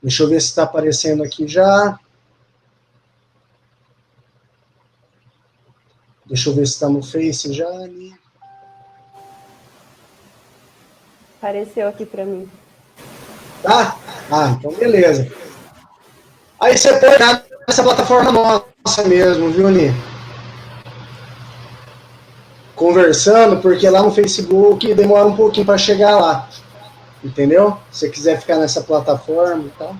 Deixa eu ver se está aparecendo aqui já. Deixa eu ver se está no Face já, ali. Apareceu aqui para mim. Tá? Ah, então beleza. Aí você pode olhar nessa plataforma nossa mesmo, viu, Ni? Conversando, porque lá no Facebook demora um pouquinho para chegar lá. Entendeu? Se você quiser ficar nessa plataforma e tal.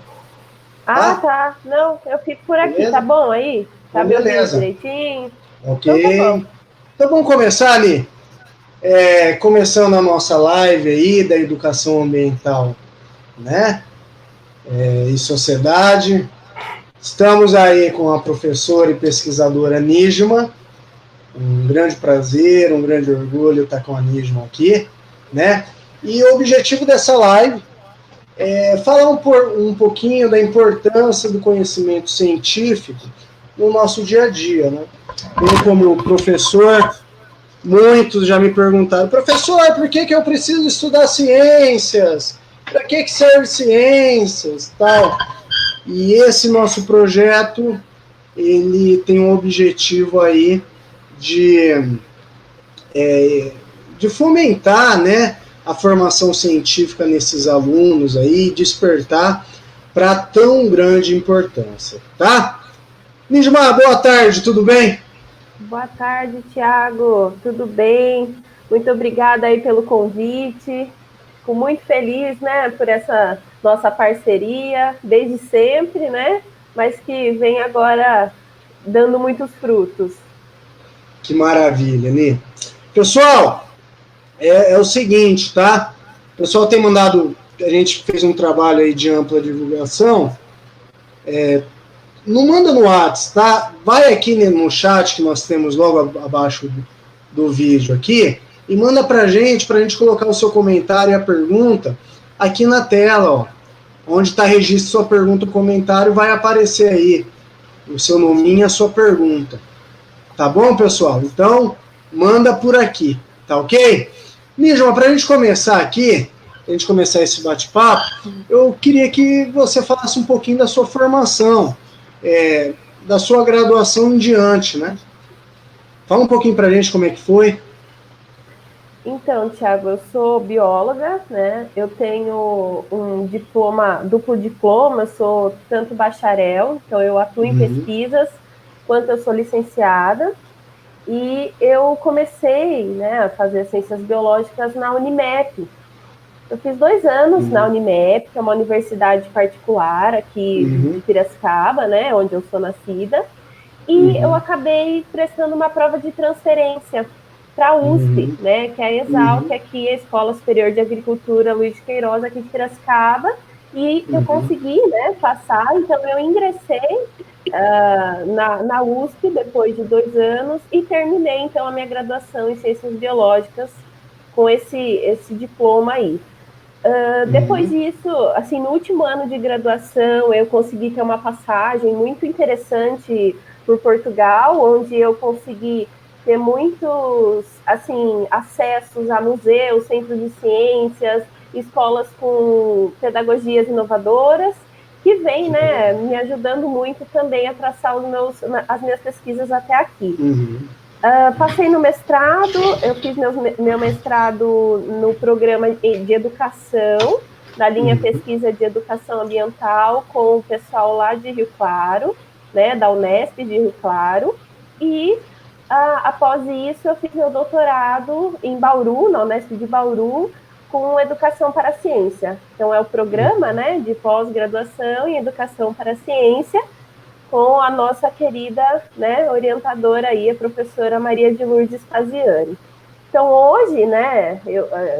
Ah, tá. Não, eu fico por aqui, Beleza? tá bom aí? Tá Então, me ouvindo beleza. direitinho? Ok. Então tá bom. Então vamos começar, Ani. Começando a nossa live aí da educação ambiental, né? E sociedade. Estamos aí com a professora e pesquisadora Nígima. Um grande prazer, um grande orgulho estar com a Nígima aqui, né? E o objetivo dessa live é falar um pouquinho da importância do conhecimento científico no nosso dia a dia, né? Eu, como professor, muitos já me perguntaram, professor, por que eu preciso estudar ciências? Para que serve ciências? Tal. E esse nosso projeto, ele tem um objetivo aí de fomentar, né, a formação científica nesses alunos aí, despertar para tão grande importância, tá? Nijmar, boa tarde, tudo bem? Boa tarde, Thiago. Tudo bem? Muito obrigada aí pelo convite. Fico muito feliz, né, por essa nossa parceria, desde sempre, né? Mas que vem agora dando muitos frutos. Que maravilha, Ni. Pessoal, é o seguinte, tá? O pessoal tem mandado, a gente fez um trabalho aí de ampla divulgação, não manda no WhatsApp, tá? Vai aqui no chat que nós temos logo abaixo do vídeo aqui e manda pra gente colocar o seu comentário e a pergunta aqui na tela, ó. Onde está registro sua pergunta ou comentário, vai aparecer aí o seu nominho e a sua pergunta. Tá bom, pessoal? Então, manda por aqui, tá ok? Níjama, para a gente começar aqui, a gente começar esse bate-papo, eu queria que você falasse um pouquinho da sua formação, da sua graduação em diante, né? Fala um pouquinho para a gente como é que foi. Então, Thiago, eu sou bióloga, né? Eu tenho um diploma, duplo diploma, eu sou tanto bacharel, então eu atuo em pesquisas, quanto eu sou licenciada. E eu comecei, né, a fazer ciências biológicas na Unimep. Eu fiz 2 anos na Unimep, que é uma universidade particular aqui de Piracicaba, né, onde eu sou nascida. E eu acabei prestando uma prova de transferência para a USP, né, que é a ESAL, que aqui é a Escola Superior de Agricultura Luiz de Queiroz, aqui de Piracicaba. E eu consegui, né, passar, então eu ingressei na USP depois de 2 anos e terminei então a minha graduação em Ciências Biológicas com esse diploma aí. Depois disso, assim, no último ano de graduação, eu consegui ter uma passagem muito interessante por Portugal, onde eu consegui ter muitos, assim, acessos a museus, centros de ciências, escolas com pedagogias inovadoras, que vem, né, me ajudando muito também a traçar as minhas pesquisas até aqui. Passei no mestrado, eu fiz meu mestrado no programa de educação, na linha pesquisa de educação ambiental, com o pessoal lá de Rio Claro, né, da Unesp de Rio Claro, e após isso eu fiz meu doutorado em Bauru, na Unesp de Bauru, com Educação para a Ciência. Então é o programa, né, de pós-graduação em Educação para a Ciência, com a nossa querida, né, orientadora aí, a professora Maria de Lourdes Paziani. Então, hoje, né,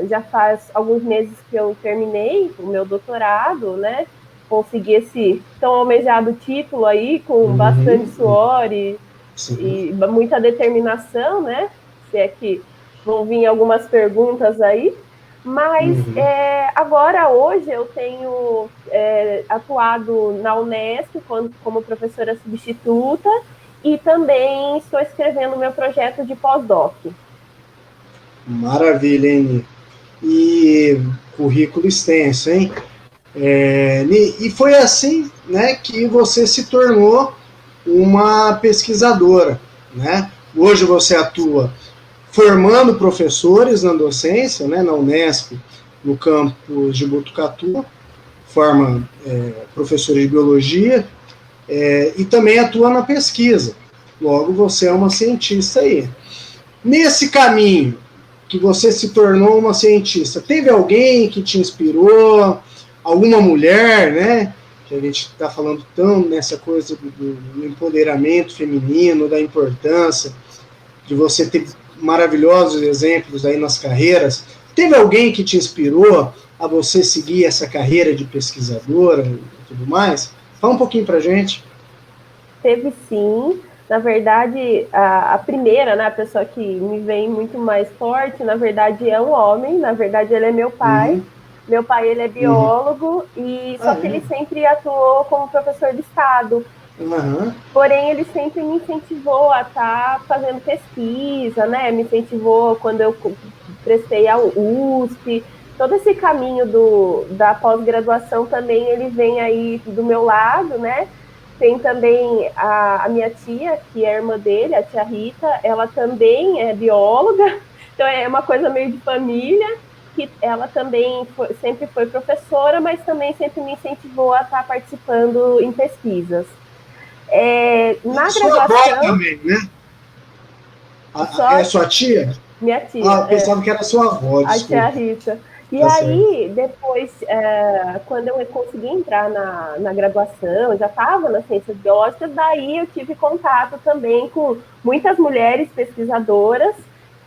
já faz alguns meses que eu terminei o meu doutorado, né, consegui esse tão almejado título aí, com bastante suor e muita determinação, né, se é que vão vir algumas perguntas aí. Mas agora, hoje, eu tenho atuado na Unesp como professora substituta e também estou escrevendo meu projeto de pós-doc. Maravilha, hein? E currículo extenso, hein? E foi assim, né, que você se tornou uma pesquisadora, né? Hoje você atua formando professores na docência, né, na Unesp, no campus de Botucatu, forma professores de biologia, e também atua na pesquisa. Logo, você é uma cientista aí. Nesse caminho que você se tornou uma cientista, teve alguém que te inspirou? Alguma mulher, né? Que a gente está falando tão nessa coisa do empoderamento feminino, da importância de você ter maravilhosos exemplos aí nas carreiras. Teve alguém que te inspirou a você seguir essa carreira de pesquisadora e tudo mais? Fala um pouquinho pra gente. Teve sim. Na verdade, a primeira, né, a pessoa que me vem muito mais forte, na verdade, é um homem. Na verdade, ele é meu pai. Uhum. Meu pai, ele é biólogo, e só que ele sempre atuou como professor de estado. Uhum. Porém, ele sempre me incentivou a estar fazendo pesquisa, né? Me incentivou quando eu prestei a USP. Todo esse caminho da pós-graduação também, ele vem aí do meu lado, né? Tem também a minha tia, que é irmã dele, a tia Rita, ela também é bióloga, então é uma coisa meio de família, que ela também sempre foi professora, mas também sempre me incentivou a estar participando em pesquisas. Na Sua avó graduação... também, né? Só É sua tia? minha tia, Pensava que era sua avó, a tia desculpa. Rita. E Tá certo. aí, depois, quando eu consegui entrar na graduação, já estava nas ciências biológicas, daí eu tive contato também com muitas mulheres pesquisadoras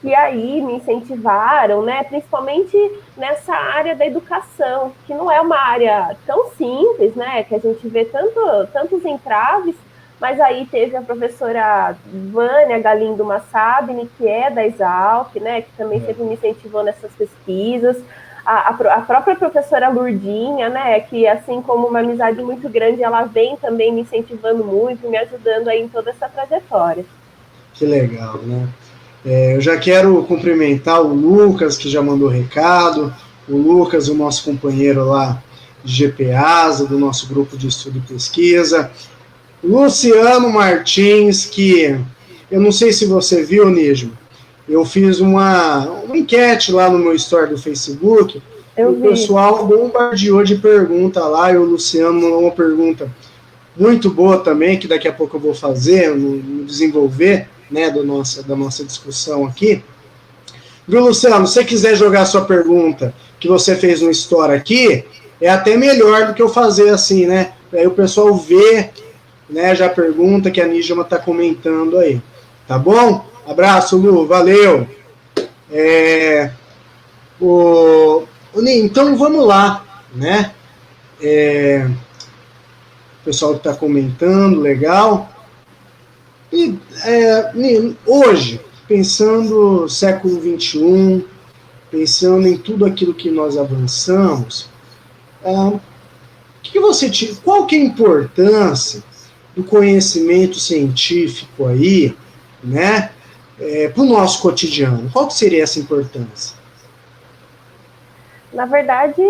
que aí me incentivaram, né, principalmente nessa área da educação, que não é uma área tão simples, né, que a gente vê tantos entraves, mas aí teve a professora Vânia Galindo Massabini, que é da Exalc, né, que também sempre me incentivou nessas pesquisas. A própria professora Lurdinha, né, que assim como uma amizade muito grande, ela vem também me incentivando muito, me ajudando aí em toda essa trajetória. Que legal, né? Eu já quero cumprimentar o Lucas, que já mandou recado. O Lucas, o nosso companheiro lá de GPASA, do nosso grupo de estudo e pesquisa. Luciano Martins, que eu não sei se você viu, Nígio, eu fiz uma enquete lá no meu story do Facebook, e o pessoal bombardeou de pergunta lá, e o Luciano mandou uma pergunta muito boa também, que daqui a pouco eu vou fazer, no desenvolver, né, da nossa discussão aqui. Viu, Luciano, se você quiser jogar a sua pergunta que você fez no story aqui, é até melhor do que eu fazer assim, né? Aí o pessoal vê, né, já pergunta que a Níjama está comentando aí. Tá bom? Abraço, Lu, valeu. Então vamos lá, né? O pessoal está comentando, legal. E hoje, pensando no século XXI, pensando em tudo aquilo que nós avançamos, qual que é a importância do conhecimento científico aí, né, para o nosso cotidiano? Qual que seria essa importância? Na verdade,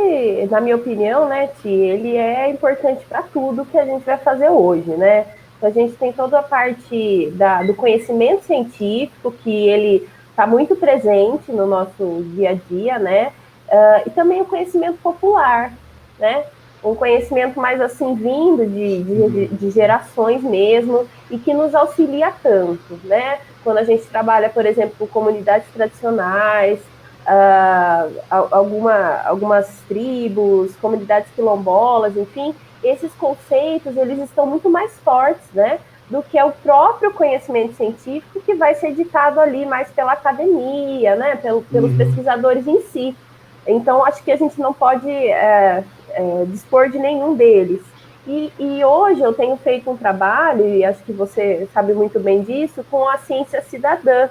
na minha opinião, né, Ti, ele é importante para tudo que a gente vai fazer hoje, né? Então, a gente tem toda a parte do conhecimento científico, que ele está muito presente no nosso dia a dia, né? E também o conhecimento popular, né? Um conhecimento mais assim vindo de gerações mesmo, e que nos auxilia tanto, né? Quando a gente trabalha, por exemplo, com comunidades tradicionais, algumas tribos, comunidades quilombolas, enfim, esses conceitos, eles estão muito mais fortes, né, do que o próprio conhecimento científico, que vai ser ditado ali mais pela academia, né, pelos pesquisadores em si. Então, acho que a gente não pode dispor de nenhum deles. E hoje eu tenho feito um trabalho, e acho que você sabe muito bem disso, com a ciência cidadã.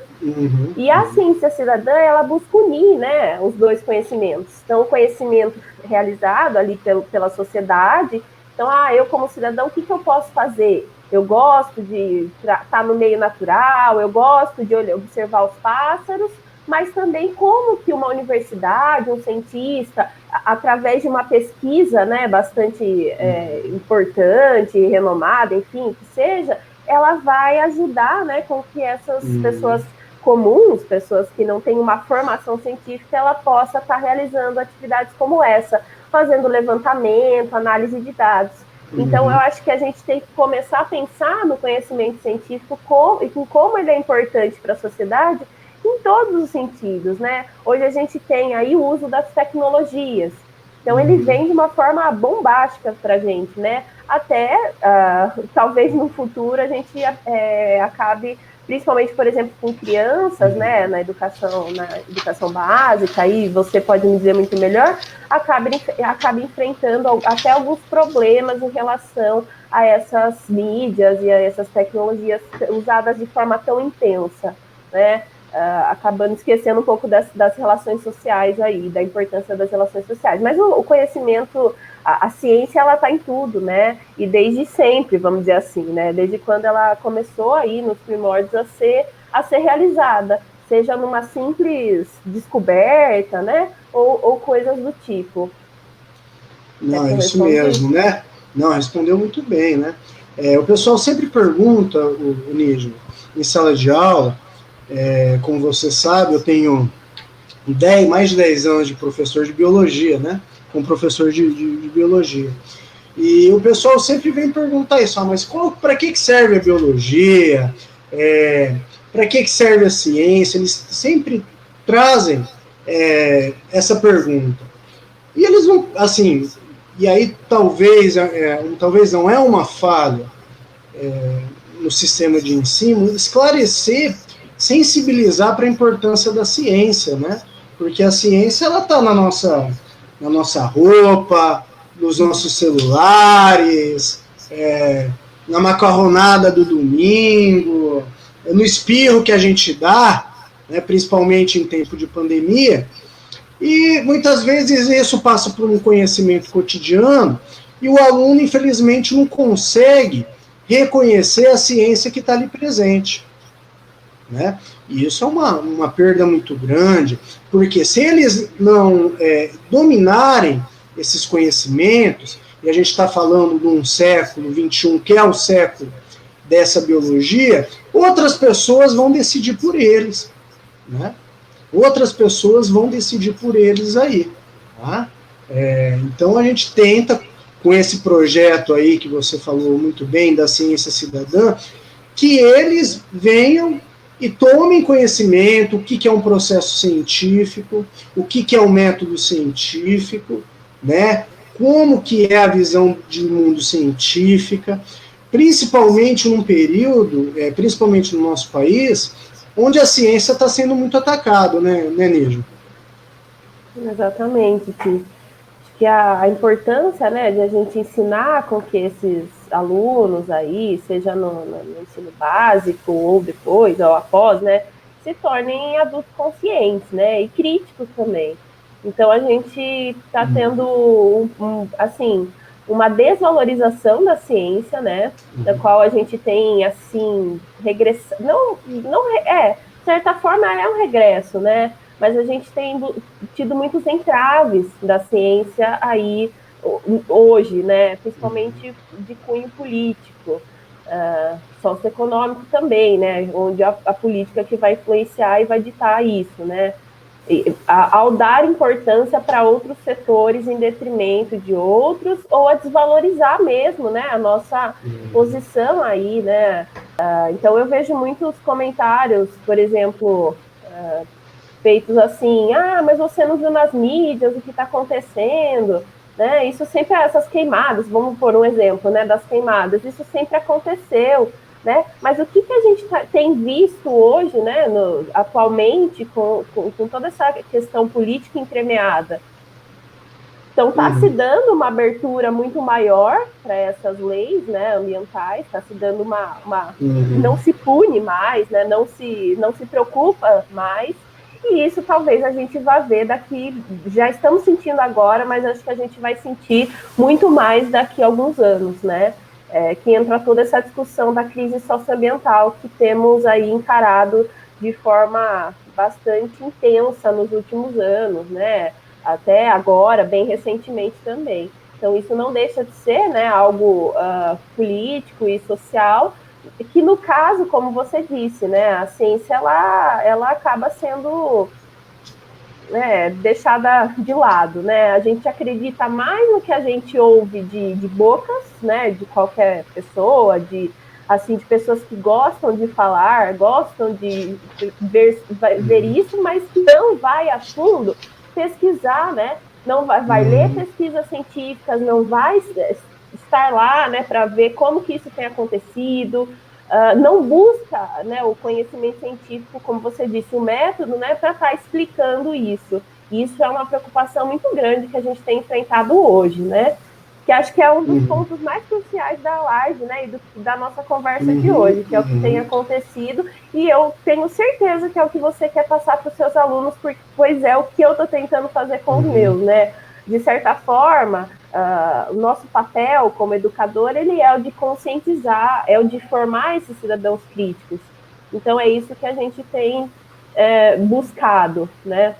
E a ciência cidadã, ela busca unir, né, os dois conhecimentos. Então, o conhecimento realizado ali pela sociedade. Então, eu como cidadão, o que eu posso fazer? Eu gosto de estar no meio natural, eu gosto de observar os pássaros, mas também como que uma universidade, um cientista, através de uma pesquisa, né, bastante importante, renomada, enfim, que seja, ela vai ajudar, né, com que essas pessoas comuns, pessoas que não têm uma formação científica, ela possa estar realizando atividades como essa, fazendo levantamento, análise de dados. Então, eu acho que a gente tem que começar a pensar no conhecimento científico e como ele é importante para a sociedade em todos os sentidos, né? Hoje a gente tem aí o uso das tecnologias. Então, ele vem de uma forma bombástica para a gente, né? Até, talvez no futuro, a gente acabe, principalmente, por exemplo, com crianças, né, na educação básica, aí você pode me dizer muito melhor, acaba enfrentando até alguns problemas em relação a essas mídias e a essas tecnologias usadas de forma tão intensa, né? Acabando esquecendo um pouco das relações sociais aí, da importância das relações sociais. Mas o conhecimento, a ciência, ela está em tudo, né? E desde sempre, vamos dizer assim, né? Desde quando ela começou aí, nos primórdios, a ser realizada, seja numa simples descoberta, né? Ou coisas do tipo. Não, é isso mesmo, né? Não, respondeu muito bem, né? O pessoal sempre pergunta, o Nígio, em sala de aula, como você sabe, eu tenho mais de 10 anos de professor de biologia, né? Como professor de biologia. E o pessoal sempre vem perguntar isso, mas para que serve a biologia? Para que serve a ciência? Eles sempre trazem essa pergunta. E eles vão, assim, e aí talvez não é uma falha no sistema de ensino, esclarecer, sensibilizar para a importância da ciência, né? Porque a ciência, ela está na nossa roupa, nos nossos celulares, na macarronada do domingo, no espirro que a gente dá, né, principalmente em tempo de pandemia, e muitas vezes isso passa por um conhecimento cotidiano e o aluno, infelizmente, não consegue reconhecer a ciência que está ali presente, né? E isso é uma perda muito grande, porque se eles não dominarem esses conhecimentos, e a gente está falando de um século XXI, que é o século dessa biologia, outras pessoas vão decidir por eles, né? Outras pessoas vão decidir por eles aí, tá? Então a gente tenta, com esse projeto aí que você falou muito bem, da ciência cidadã, que eles venham e tomem conhecimento, o que é um processo científico, o que é um método científico, né? Como que é a visão de mundo científica, principalmente num período, principalmente no nosso país, onde a ciência está sendo muito atacada, né, Nígio? Exatamente, que a importância, né, de a gente ensinar com que esses alunos aí, seja no ensino básico ou depois, ou após, né, se tornem adultos conscientes, né, e críticos também. Então a gente está tendo, assim, uma desvalorização da ciência, né, da qual a gente tem, assim, regressão, de certa forma é um regresso, né, mas a gente tem tido muitos entraves da ciência aí hoje, né, principalmente de cunho político, socioeconômico também, né, onde a política que vai influenciar e vai ditar isso, né, ao dar importância para outros setores em detrimento de outros, ou a desvalorizar mesmo, né, a nossa posição aí, né. Então eu vejo muitos comentários, por exemplo, feitos assim, mas você não viu nas mídias o que está acontecendo, né? Isso sempre, essas queimadas, vamos por um exemplo, né, das queimadas, isso sempre aconteceu, né? Mas o que a gente tem visto hoje, né, atualmente, com toda essa questão política entremeada? Então está se dando uma abertura muito maior para essas leis, né, ambientais, está se dando não se pune mais, né, não se preocupa mais. E isso talvez a gente vá ver daqui, já estamos sentindo agora, mas acho que a gente vai sentir muito mais daqui a alguns anos, né? Que entra toda essa discussão da crise socioambiental que temos aí encarado de forma bastante intensa nos últimos anos, né? Até agora, bem recentemente também. Então, isso não deixa de ser, né, algo político e social, que no caso, como você disse, né, a ciência ela acaba sendo, né, deixada de lado, né? A gente acredita mais no que a gente ouve de bocas, né, de qualquer pessoa, de pessoas que gostam de falar, gostam de ver isso, mas que não vai a fundo pesquisar, né? Não vai ler pesquisas científicas, não vai estar lá, né, para ver como que isso tem acontecido, não busca, né, o conhecimento científico, como você disse, o método, né, para estar explicando isso. Isso é uma preocupação muito grande que a gente tem enfrentado hoje, né? Que acho que é um dos pontos mais cruciais da live, né, e da nossa conversa de hoje, que é o que tem acontecido, e eu tenho certeza que é o que você quer passar para os seus alunos, pois é o que eu estou tentando fazer com os meus, né? De certa forma, o nosso papel como educador, ele é o de conscientizar, é o de formar esses cidadãos críticos. Então, é isso que a gente tem buscado, né?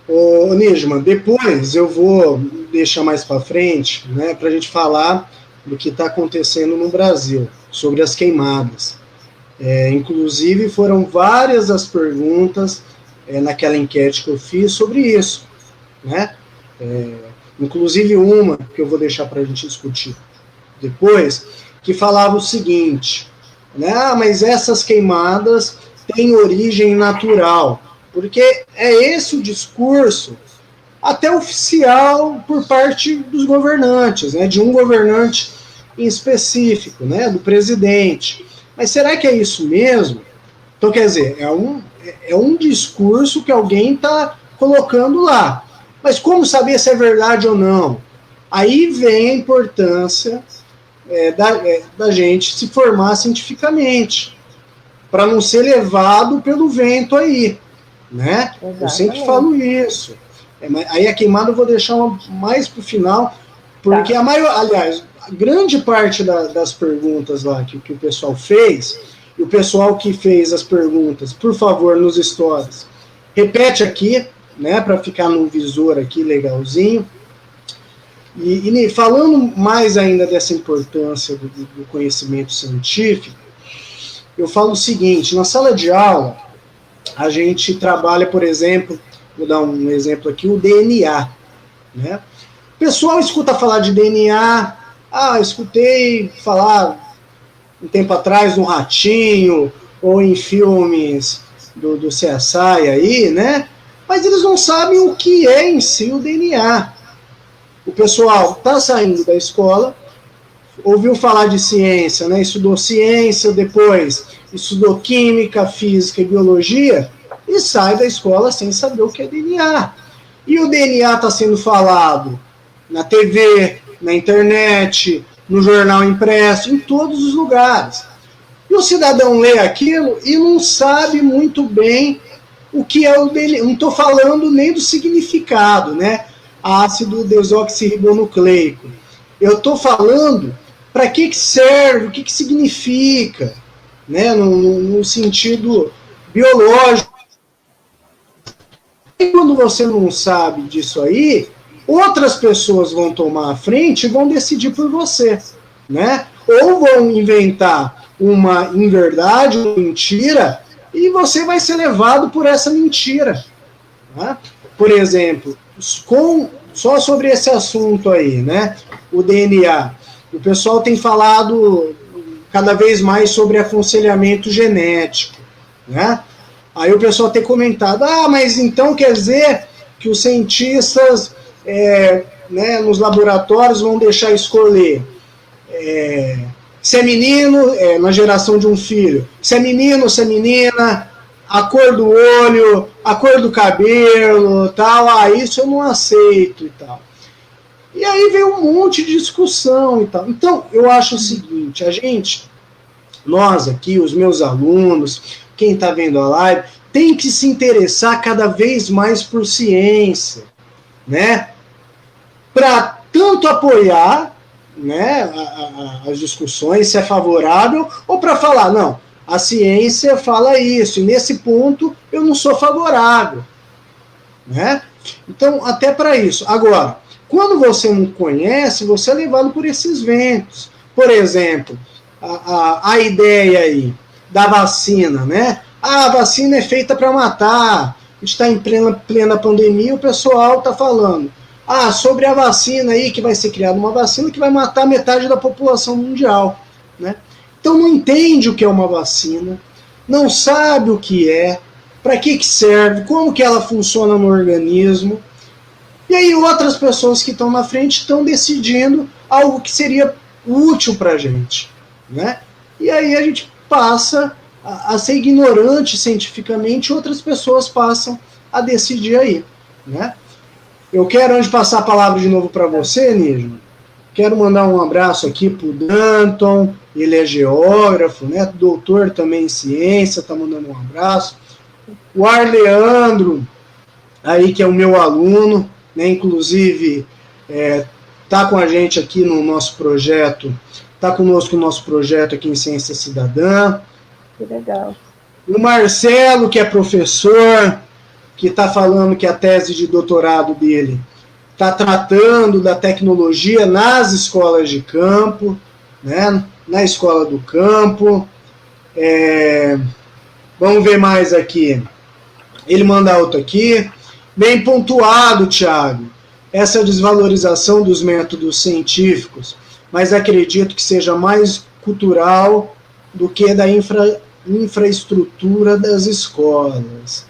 Ô, Nijman, depois eu vou deixar mais para frente, né, para a gente falar do que está acontecendo no Brasil, sobre as queimadas. Inclusive, foram várias as perguntas naquela enquete que eu fiz sobre isso, né? Inclusive uma que eu vou deixar para a gente discutir depois, que falava o seguinte, né? Mas essas queimadas têm origem natural, porque é esse o discurso até oficial por parte dos governantes, né? De um governante em específico, né? Do presidente. Mas será que é isso mesmo? Então, quer dizer, é um discurso que alguém está colocando lá. Mas como saber se é verdade ou não? Aí vem a importância da gente se formar cientificamente, para não ser levado pelo vento aí, né? Exatamente. Eu sempre falo isso. Aí a queimada eu vou deixar mais para o final, porque a grande parte das perguntas lá que o pessoal fez, e o pessoal que fez as perguntas, por favor, nos stories, repete aqui, né, para ficar no visor aqui legalzinho. E falando mais ainda dessa importância do conhecimento científico, eu falo o seguinte, na sala de aula, a gente trabalha, por exemplo, vou dar um exemplo aqui, o DNA, né? O pessoal escuta falar de DNA, escutei falar um tempo atrás no Ratinho, ou em filmes do CSI aí, né? Mas eles não sabem o que é em si o DNA. O pessoal está saindo da escola, ouviu falar de ciência, né? Estudou ciência, depois estudou química, física e biologia, e sai da escola sem saber o que é DNA. E o DNA está sendo falado na TV, na internet, no jornal impresso, em todos os lugares. E o cidadão lê aquilo e não sabe muito bem o que é o DNA. Não estou falando nem do significado, né? Ácido desoxirribonucleico. Eu estou falando para que serve, o que significa, né? No sentido biológico. E quando você não sabe disso aí, outras pessoas vão tomar a frente e vão decidir por você, né? Ou vão inventar uma inverdade, uma mentira, e você vai ser levado por essa mentira, né? Por exemplo, só sobre esse assunto aí, né? O DNA. O pessoal tem falado cada vez mais sobre aconselhamento genético, né? Aí o pessoal tem comentado, mas então quer dizer que os cientistas né, nos laboratórios vão deixar escolher se é menino, na geração de um filho, se é menino, se é menina, a cor do olho, a cor do cabelo, tal, isso eu não aceito e tal. E aí vem um monte de discussão e tal. Então, eu acho o seguinte, nós aqui, os meus alunos, quem está vendo a live, tem que se interessar cada vez mais por ciência, né? Para tanto apoiar, né, as discussões, se é favorável, ou para falar, não, A ciência fala isso, e nesse ponto eu não sou favorável, né? Então, até para isso. Agora, quando você não conhece, você é levado por esses ventos. Por exemplo, a ideia aí da vacina, né? Ah, a vacina é feita para matar. A gente está em plena pandemia, o pessoal está falando. Ah, sobre a vacina aí, que vai ser criada uma vacina que vai matar metade da população mundial, né? Então não entende o que é uma vacina, não sabe o que é, para que serve, como que ela funciona no organismo. E aí outras pessoas que estão na frente estão decidindo algo que seria útil para a gente, né? E aí a gente passa a ser ignorante cientificamente, outras pessoas passam a decidir aí, né? Eu quero, antes de passar a palavra de novo para você, Nígia, quero mandar um abraço aqui para o Danton, ele é geógrafo, né? Doutor também em ciência, está mandando um abraço. O Arleandro, aí que é o meu aluno, né? Inclusive está com a gente aqui no nosso projeto, está conosco no nosso projeto aqui em Ciência Cidadã. Que legal. O Marcelo, que é professor, que está falando que a tese de doutorado dele está tratando da tecnologia nas escolas de campo, né? Na escola do campo. Vamos ver mais aqui. Ele manda outro aqui. Bem pontuado, Thiago. Essa desvalorização dos métodos científicos, mas acredito que seja mais cultural do que da infraestrutura das escolas.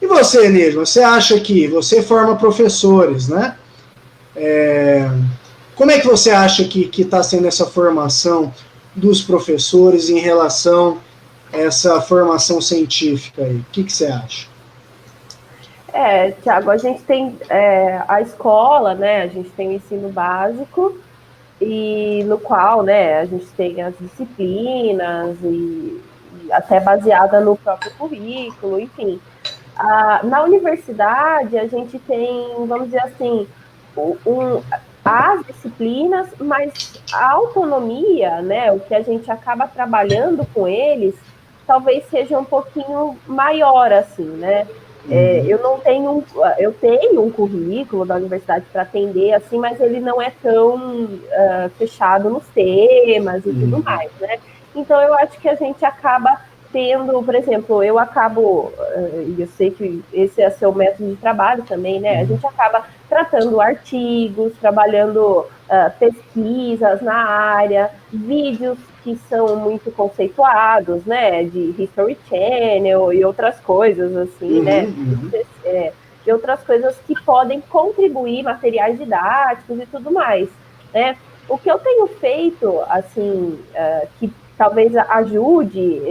E você, Nígia, você acha que você forma professores, né? Como é que você acha que está sendo essa formação dos professores em relação a essa formação científica aí? O que você acha? Tiago, a gente tem a escola, né? A gente tem o ensino básico, e no qual, né, a gente tem as disciplinas e até baseada no próprio currículo, enfim. Na universidade, a gente tem, vamos dizer assim, as disciplinas, mas a autonomia, né, o que a gente acaba trabalhando com eles, talvez seja um pouquinho maior, assim, né? Eu tenho um currículo da universidade para atender, assim, mas ele não é tão fechado nos temas e tudo mais, né? Então, eu acho que a gente acaba tendo, por exemplo, eu sei que esse é seu método de trabalho também, né? A gente acaba tratando artigos, trabalhando pesquisas na área, vídeos que são muito conceituados, né? De History Channel e outras coisas, assim, né? E outras coisas que podem contribuir, materiais didáticos e tudo mais, né? O que eu tenho feito, assim, que talvez ajude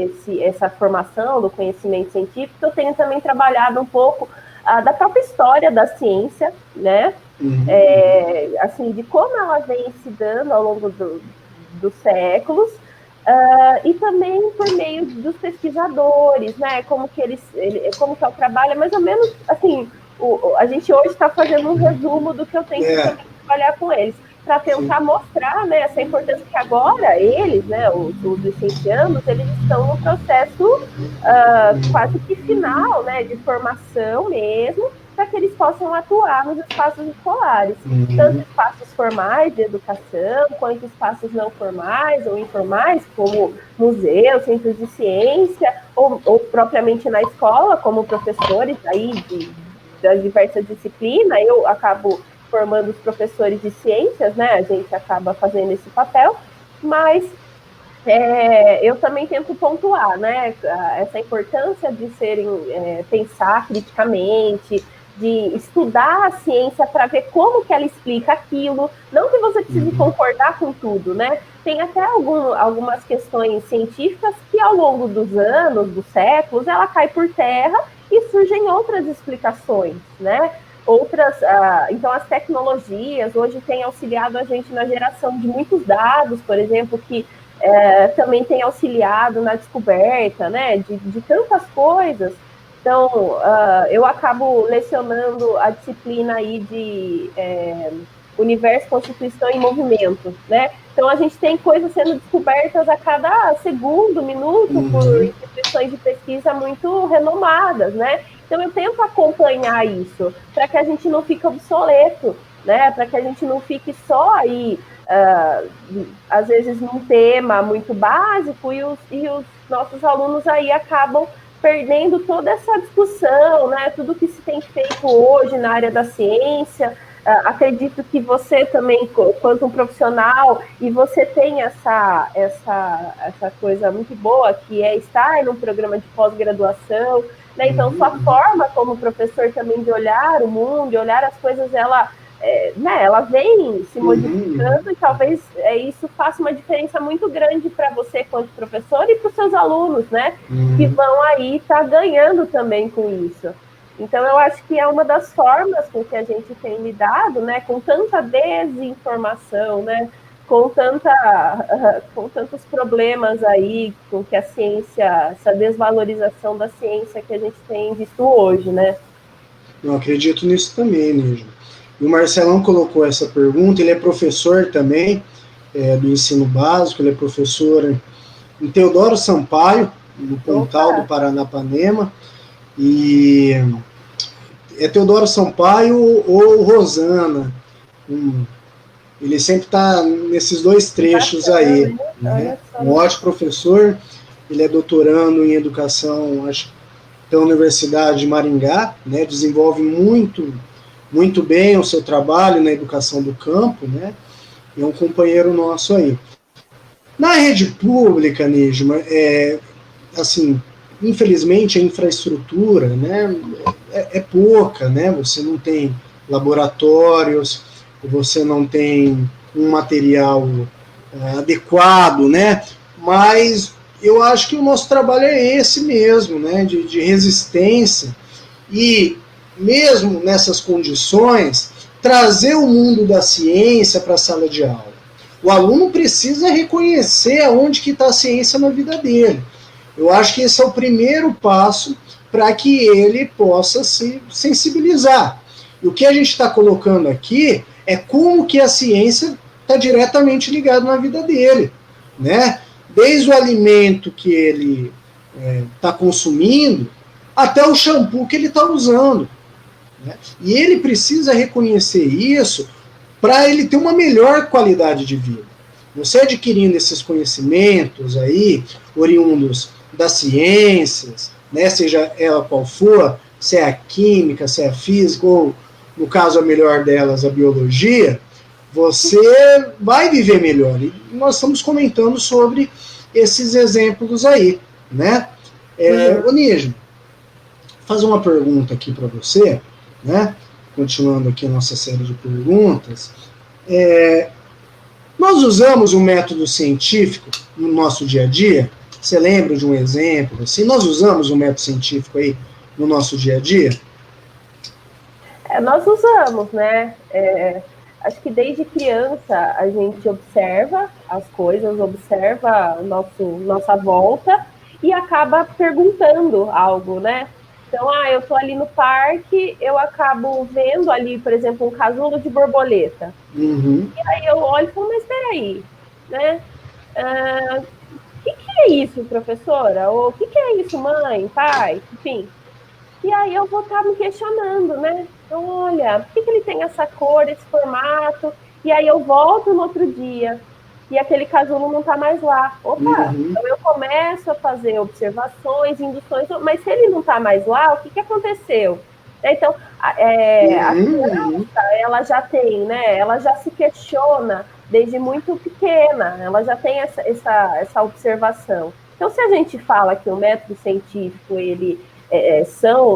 essa formação do conhecimento científico, eu tenho também trabalhado um pouco da própria história da ciência, né? Assim, de como ela vem se dando ao longo dos séculos, e também por meio dos pesquisadores, né? Como que é o trabalho, é mais ou menos assim, a gente hoje está fazendo um resumo do que eu tenho que trabalhar com eles, para tentar mostrar, né, essa importância que agora eles, né, os licenciados, eles estão no processo quase que final, né, de formação mesmo, para que eles possam atuar nos espaços escolares, tanto espaços formais de educação, quanto espaços não formais ou informais, como museus, centros de ciência, ou propriamente na escola, como professores aí das diversas disciplinas. Eu acabo formando os professores de ciências, né? A gente acaba fazendo esse papel, mas eu também tento pontuar, né? Essa importância de pensar criticamente, de estudar a ciência para ver como que ela explica aquilo. Não que você precise concordar com tudo, né? Tem até algumas questões científicas que ao longo dos anos, dos séculos, ela cai por terra e surgem outras explicações, né? Então as tecnologias hoje têm auxiliado a gente na geração de muitos dados, por exemplo, que também tem auxiliado na descoberta, né, de tantas coisas. Então, eu acabo lecionando a disciplina aí Universo, Constituição e Movimento, né? Então, a gente tem coisas sendo descobertas a cada segundo, minuto, por instituições de pesquisa muito renomadas, né? Então, eu tento acompanhar isso, para que a gente não fique obsoleto, né? Para que a gente não fique só aí, às vezes, num tema muito básico, e os nossos alunos aí acabam perdendo toda essa discussão, né? Tudo que se tem feito hoje na área da ciência. Acredito que você também, quanto um profissional, e você tem essa coisa muito boa, que é estar em um programa de pós-graduação, né? Então, sua forma como professor também de olhar o mundo, de olhar as coisas, ela vem se modificando, e talvez isso faça uma diferença muito grande para você quanto professor e para os seus alunos, né? Que vão aí estar ganhando também com isso. Então, eu acho que é uma das formas com que a gente tem lidado, né, com tanta desinformação, né, com tantos problemas aí, com que a ciência, essa desvalorização da ciência que a gente tem visto hoje, né? Eu acredito nisso também, Nígia. E o Marcelão colocou essa pergunta, ele é professor também do ensino básico, ele é professor em Teodoro Sampaio, no Pontal do Paranapanema, e é Teodoro Sampaio ou Rosana. Ele sempre está nesses dois trechos aí. Né? Um ótimo professor, ele é doutorando em educação, acho, da Universidade de Maringá, né? Desenvolve muito bem o seu trabalho na educação do campo, né? É um companheiro nosso aí. Na rede pública, Nígima, assim, infelizmente a infraestrutura, né, é pouca, né? Você não tem laboratórios, você não tem um material adequado, né? Mas eu acho que o nosso trabalho é esse mesmo, né? De resistência, e mesmo nessas condições, trazer o mundo da ciência para a sala de aula. O aluno precisa reconhecer aonde que está a ciência na vida dele. Eu acho que esse é o primeiro passo para que ele possa se sensibilizar. E o que a gente está colocando aqui é como que a ciência está diretamente ligada na vida dele, né? Desde o alimento que ele está consumindo, até o shampoo que ele está usando. Né? E ele precisa reconhecer isso para ele ter uma melhor qualidade de vida. Você adquirindo esses conhecimentos aí, oriundos das ciências, né, seja ela qual for, se é a química, se é a física, ou, no caso, a melhor delas, a biologia, você vai viver melhor. E nós estamos comentando sobre esses exemplos aí, né? Ô, Nígima, fazer uma pergunta aqui para você, né? Continuando aqui a nossa série de perguntas. Nós usamos o método científico no nosso dia a dia? Você lembra de um exemplo? Assim, nós usamos o método científico aí no nosso dia a dia? Nós usamos, né? Acho que desde criança a gente observa as coisas, observa nossa volta e acaba perguntando algo, né? Então, eu tô ali no parque, eu acabo vendo ali, por exemplo, um casulo de borboleta. E aí eu olho e falo, mas peraí, né? O que é isso, professora? Ou o que é isso, mãe, pai? Enfim. E aí eu vou estar me questionando, né? Então, olha, por que ele tem essa cor, esse formato? E aí eu volto no outro dia e aquele casulo não está mais lá. Opa, então eu começo a fazer observações, induções, mas se ele não está mais lá, o que aconteceu? Então, a criança, ela já tem, né? Ela já se questiona desde muito pequena, ela já tem essa observação. Então, se a gente fala que o método científico, ele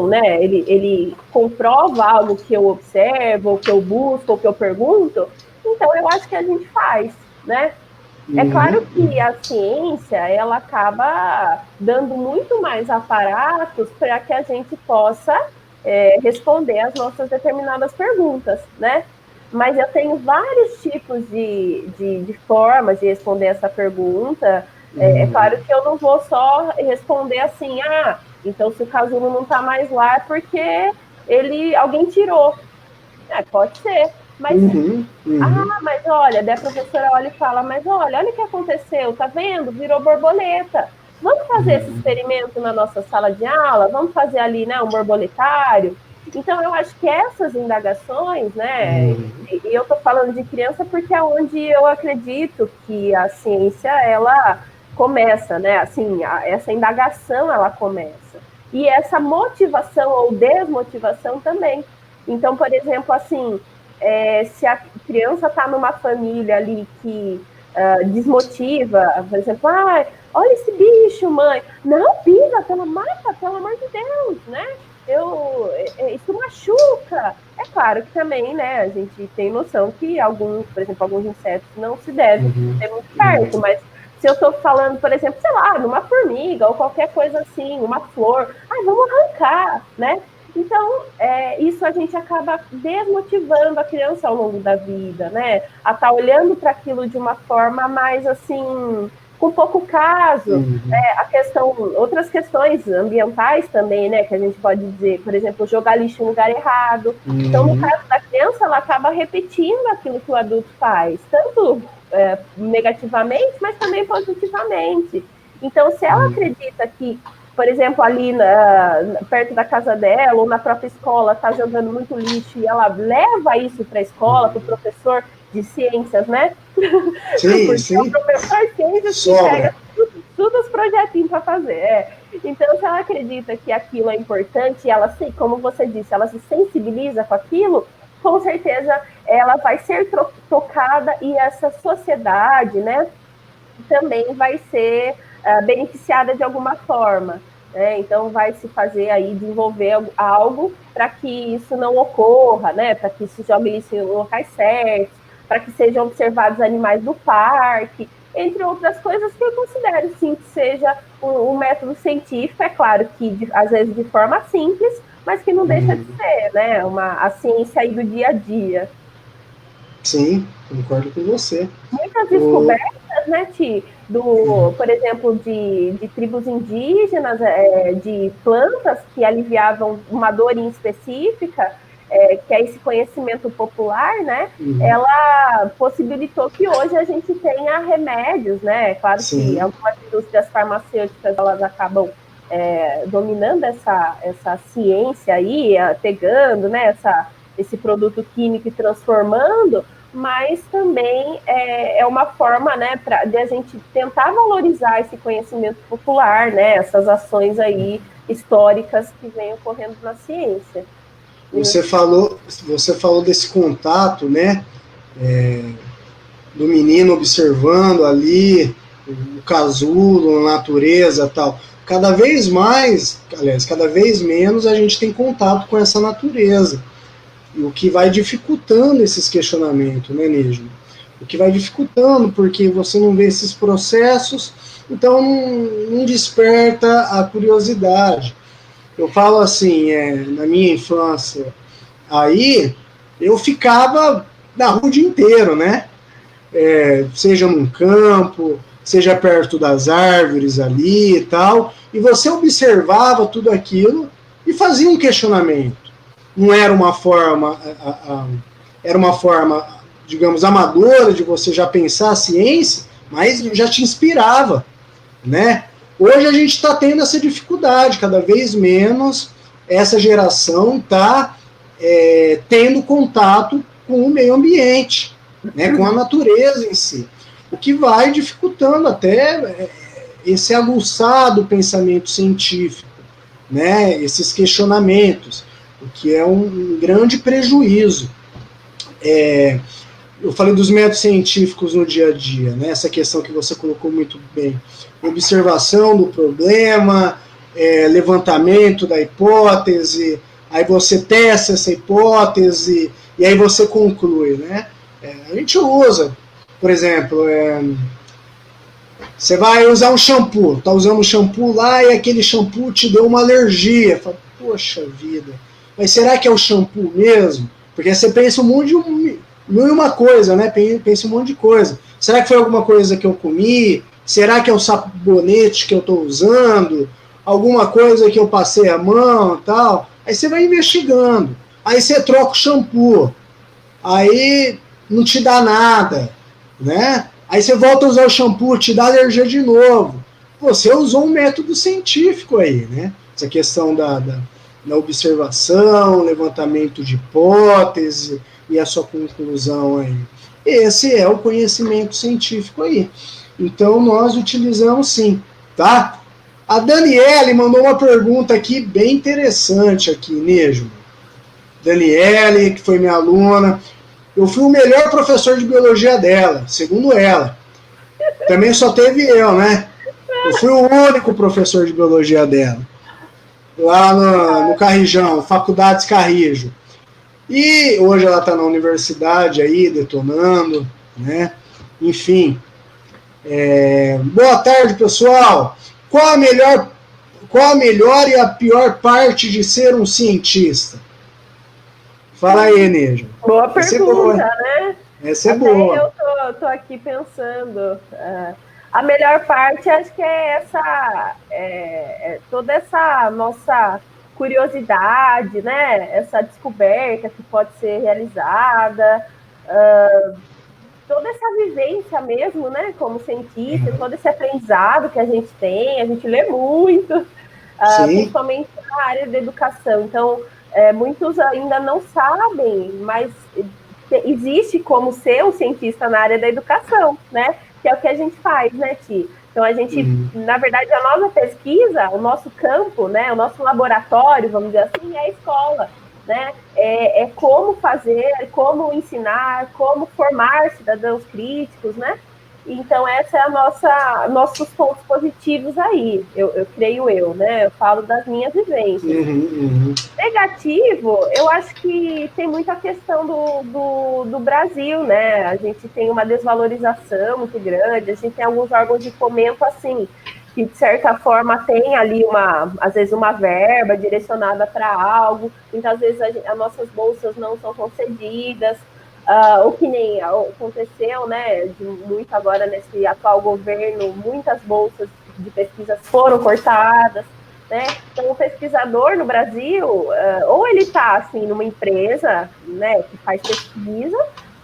né? Ele comprova algo que eu observo, ou que eu busco, ou que eu pergunto, então eu acho que a gente faz, né? É claro que a ciência, ela acaba dando muito mais aparatos para que a gente possa responder as nossas determinadas perguntas, né? Mas eu tenho vários tipos de formas de responder essa pergunta. É claro que eu não vou só responder assim, então se o casulo não está mais lá é porque alguém tirou. Pode ser. Mas, mas olha, daí a professora olha e fala, mas olha o que aconteceu, tá vendo? Virou borboleta. Vamos fazer esse experimento na nossa sala de aula? Vamos fazer ali, né, um borboletário? Então, eu acho que essas indagações, né, e eu estou falando de criança porque é onde eu acredito que a ciência, ela começa, né, assim, essa indagação, ela começa. E essa motivação ou desmotivação também. Então, por exemplo, assim, se a criança está numa família ali que desmotiva, por exemplo, olha esse bicho, mãe. Não, pisa, mata, pelo amor de Deus, né? Isso machuca. É claro que também, né, a gente tem noção que por exemplo, alguns insetos não se devem ter muito perto, mas se eu estou falando, por exemplo, sei lá, numa formiga ou qualquer coisa assim, uma flor, vamos arrancar, né? Então, isso a gente acaba desmotivando a criança ao longo da vida, né? A estar olhando para aquilo de uma forma mais, assim, com pouco caso. Outras questões ambientais também, né? Que a gente pode dizer, por exemplo, jogar lixo no lugar errado. Então, no caso da criança, ela acaba repetindo aquilo que o adulto faz, tanto negativamente, mas também positivamente. Então, se ela acredita que, por exemplo, ali perto da casa dela ou na própria escola está jogando muito lixo e ela leva isso para a escola, para o professor de ciências, né? Sim, porque sim. o professor de ciências que pega tudo os projetinhos para fazer. Então, se ela acredita que aquilo é importante, ela, como você disse, ela se sensibiliza com aquilo, com certeza ela vai ser tocada e essa sociedade, né, também vai ser beneficiada de alguma forma. Né? Então, vai se fazer aí, desenvolver algo para que isso não ocorra, né? Para que se jogue isso em locais certos, para que sejam observados animais do parque, entre outras coisas que eu considero, sim, que seja um método científico, é claro que às vezes de forma simples, mas que não deixa de ser, né? A ciência aí do dia a dia. Sim, concordo com você. Muitas descobertas, né, Ti, por exemplo, de tribos indígenas, de plantas que aliviavam uma dor específica, que é esse conhecimento popular, né, ela possibilitou que hoje a gente tenha remédios, né, claro que algumas indústrias farmacêuticas, elas acabam dominando essa ciência aí, pegando, né, esse produto químico e transformando, mas também é uma forma, né, de a gente tentar valorizar esse conhecimento popular, né, essas ações aí históricas que vêm ocorrendo na ciência. Você falou desse contato, né, do menino observando ali o casulo, a natureza, tal. Cada vez mais, aliás, cada vez menos a gente tem contato com essa natureza. E o que vai dificultando esses questionamentos, né, Nígio? O que vai dificultando, porque você não vê esses processos, então não desperta a curiosidade. Eu falo assim, na minha infância, aí eu ficava na rua o dia inteiro, né? Seja num campo, seja perto das árvores ali e tal, e você observava tudo aquilo e fazia um questionamento. Não era uma forma, era uma forma, digamos, amadora de você já pensar a ciência, mas já te inspirava, né? Hoje a gente está tendo essa dificuldade, cada vez menos essa geração está tendo contato com o meio ambiente, né, com a natureza em si, o que vai dificultando até esse aguçado pensamento científico, né, esses questionamentos, o que é um grande prejuízo. Eu falei dos métodos científicos no dia a dia, né, essa questão que você colocou muito bem, observação do problema, levantamento da hipótese, aí você testa essa hipótese e aí você conclui, né? A gente usa, por exemplo, você vai usar um shampoo, tá usando um shampoo lá e aquele shampoo te deu uma alergia. Fala, poxa vida, mas será que é o shampoo mesmo? Porque você pensa um monte de mil e uma coisa, né? Pensa um monte de coisa. Será que foi alguma coisa que eu comi? Será que é o sabonete que eu estou usando? Alguma coisa que eu passei a mão e tal? Aí você vai investigando. Aí você troca o shampoo. aí não te dá nada, né? Aí você volta a usar o shampoo, te dá alergia de novo. Você usou um método científico aí, né? Essa questão da observação, levantamento de hipótese e a sua conclusão aí. Esse é o conhecimento científico aí. Então, nós utilizamos sim, tá? A Daniele mandou uma pergunta aqui bem interessante aqui, Nejo. Daniele, que foi minha aluna. Eu fui o melhor professor de biologia dela, segundo ela. Também só teve eu, né? Eu fui o único professor de biologia dela. Lá no Carrijão, Faculdades Carrijo. E hoje ela está na universidade aí, detonando, né? Enfim. Boa tarde, pessoal. Qual a melhor e a pior parte de ser um cientista? Fala aí, Neja. Boa pergunta, né? Essa é boa. Eu tô aqui pensando. A melhor parte, acho que é toda essa nossa curiosidade, né? Essa descoberta que pode ser realizada, toda essa vivência mesmo, né? Como cientista, todo esse aprendizado que a gente lê muito, principalmente na área da educação. Então, muitos ainda não sabem, mas existe como ser um cientista na área da educação, né? Que é o que a gente faz, né, Ti? Então, a gente, na verdade, a nossa pesquisa, o nosso campo, né, o nosso laboratório, vamos dizer assim, é a escola, né? É como fazer, como ensinar, como formar cidadãos críticos, né? Então, essa é nossos pontos positivos aí, eu creio né? Eu falo das minhas vivências. Negativo, eu acho que tem muita questão do Brasil, né? A gente tem uma desvalorização muito grande, a gente tem alguns órgãos de fomento, assim, que de certa forma tem ali às vezes uma verba direcionada para algo, muitas vezes as nossas bolsas não são concedidas, o que nem aconteceu, né, muito agora nesse atual governo, muitas bolsas de pesquisas foram cortadas, né? Então, o pesquisador no Brasil, ou ele está assim, numa empresa, né, que faz pesquisa,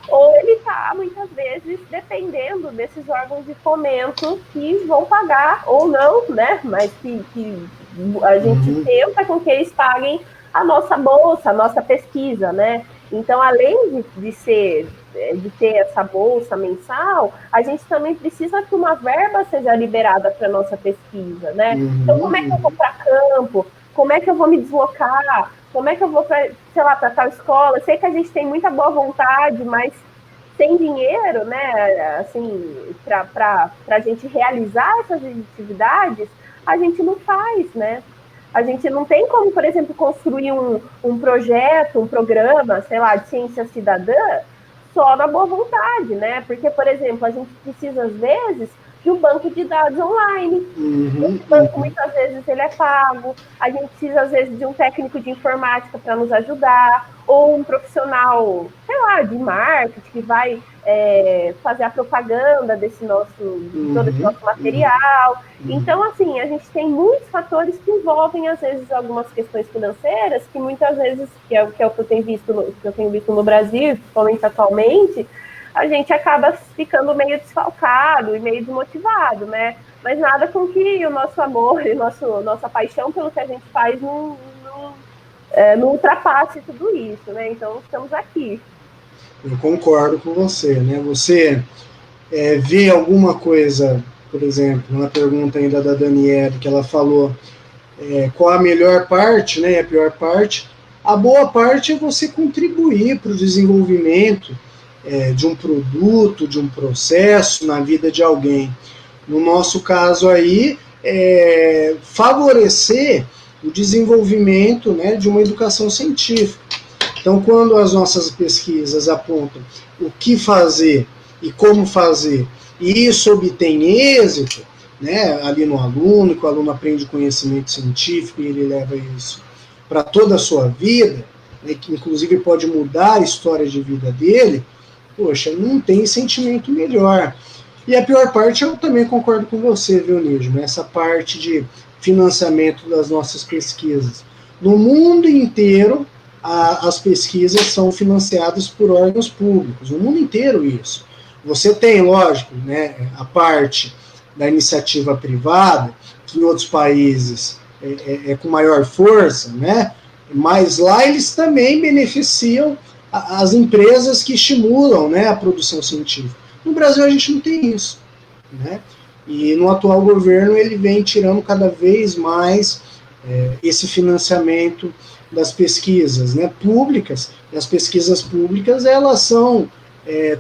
ou ele está, muitas vezes, dependendo desses órgãos de fomento que vão pagar ou não, né? Mas que a gente tenta com que eles paguem a nossa bolsa, a nossa pesquisa, né? Então, além de ter essa bolsa mensal, a gente também precisa que uma verba seja liberada para a nossa pesquisa, né? Então, como é que eu vou para campo? Como é que eu vou me deslocar? Como é que eu vou para, sei lá, para tal escola? Eu sei que a gente tem muita boa vontade, mas sem dinheiro, né, assim, para a gente realizar essas atividades, a gente não faz, né? A gente não tem como, por exemplo, construir um projeto, um programa, sei lá, de ciência cidadã, só na boa vontade, né? Porque, por exemplo, a gente precisa, às vezes, de um banco de dados online. Esse banco, muitas vezes, ele é pago. A gente precisa, às vezes, de um técnico de informática para nos ajudar, ou um profissional, sei lá, de marketing, que vai fazer a propaganda todo esse nosso material. Então, assim, a gente tem muitos fatores que envolvem, às vezes, algumas questões financeiras, que muitas vezes, que é o que eu tenho visto no Brasil, principalmente atualmente, a gente acaba ficando meio desfalcado e meio desmotivado, né? Mas nada com que o nosso amor e nossa paixão pelo que a gente faz não ultrapasse tudo isso, né? Então, estamos aqui. Eu concordo com você, né? Você vê alguma coisa, por exemplo, na pergunta ainda da Daniela, que ela falou qual a melhor parte, né? A pior parte. A boa parte é você contribuir para o desenvolvimento de um produto, de um processo na vida de alguém. No nosso caso aí, favorecer o desenvolvimento, né, de uma educação científica. Então, quando as nossas pesquisas apontam o que fazer e como fazer, e isso obtém êxito, né, ali no aluno, que o aluno aprende conhecimento científico e ele leva isso para toda a sua vida, né, que inclusive pode mudar a história de vida dele, poxa, não tem sentimento melhor. E a pior parte, eu também concordo com você, viu, Nígio? Essa parte de financiamento das nossas pesquisas. No mundo inteiro, as pesquisas são financiadas por órgãos públicos, no mundo inteiro isso. Você tem, lógico, né, a parte da iniciativa privada, que em outros países é com maior força, né, mas lá eles também beneficiam as empresas que estimulam, né, a produção científica. No Brasil a gente não tem isso, né, e no atual governo ele vem tirando cada vez mais esse financiamento das pesquisas, né, públicas. E as pesquisas públicas elas são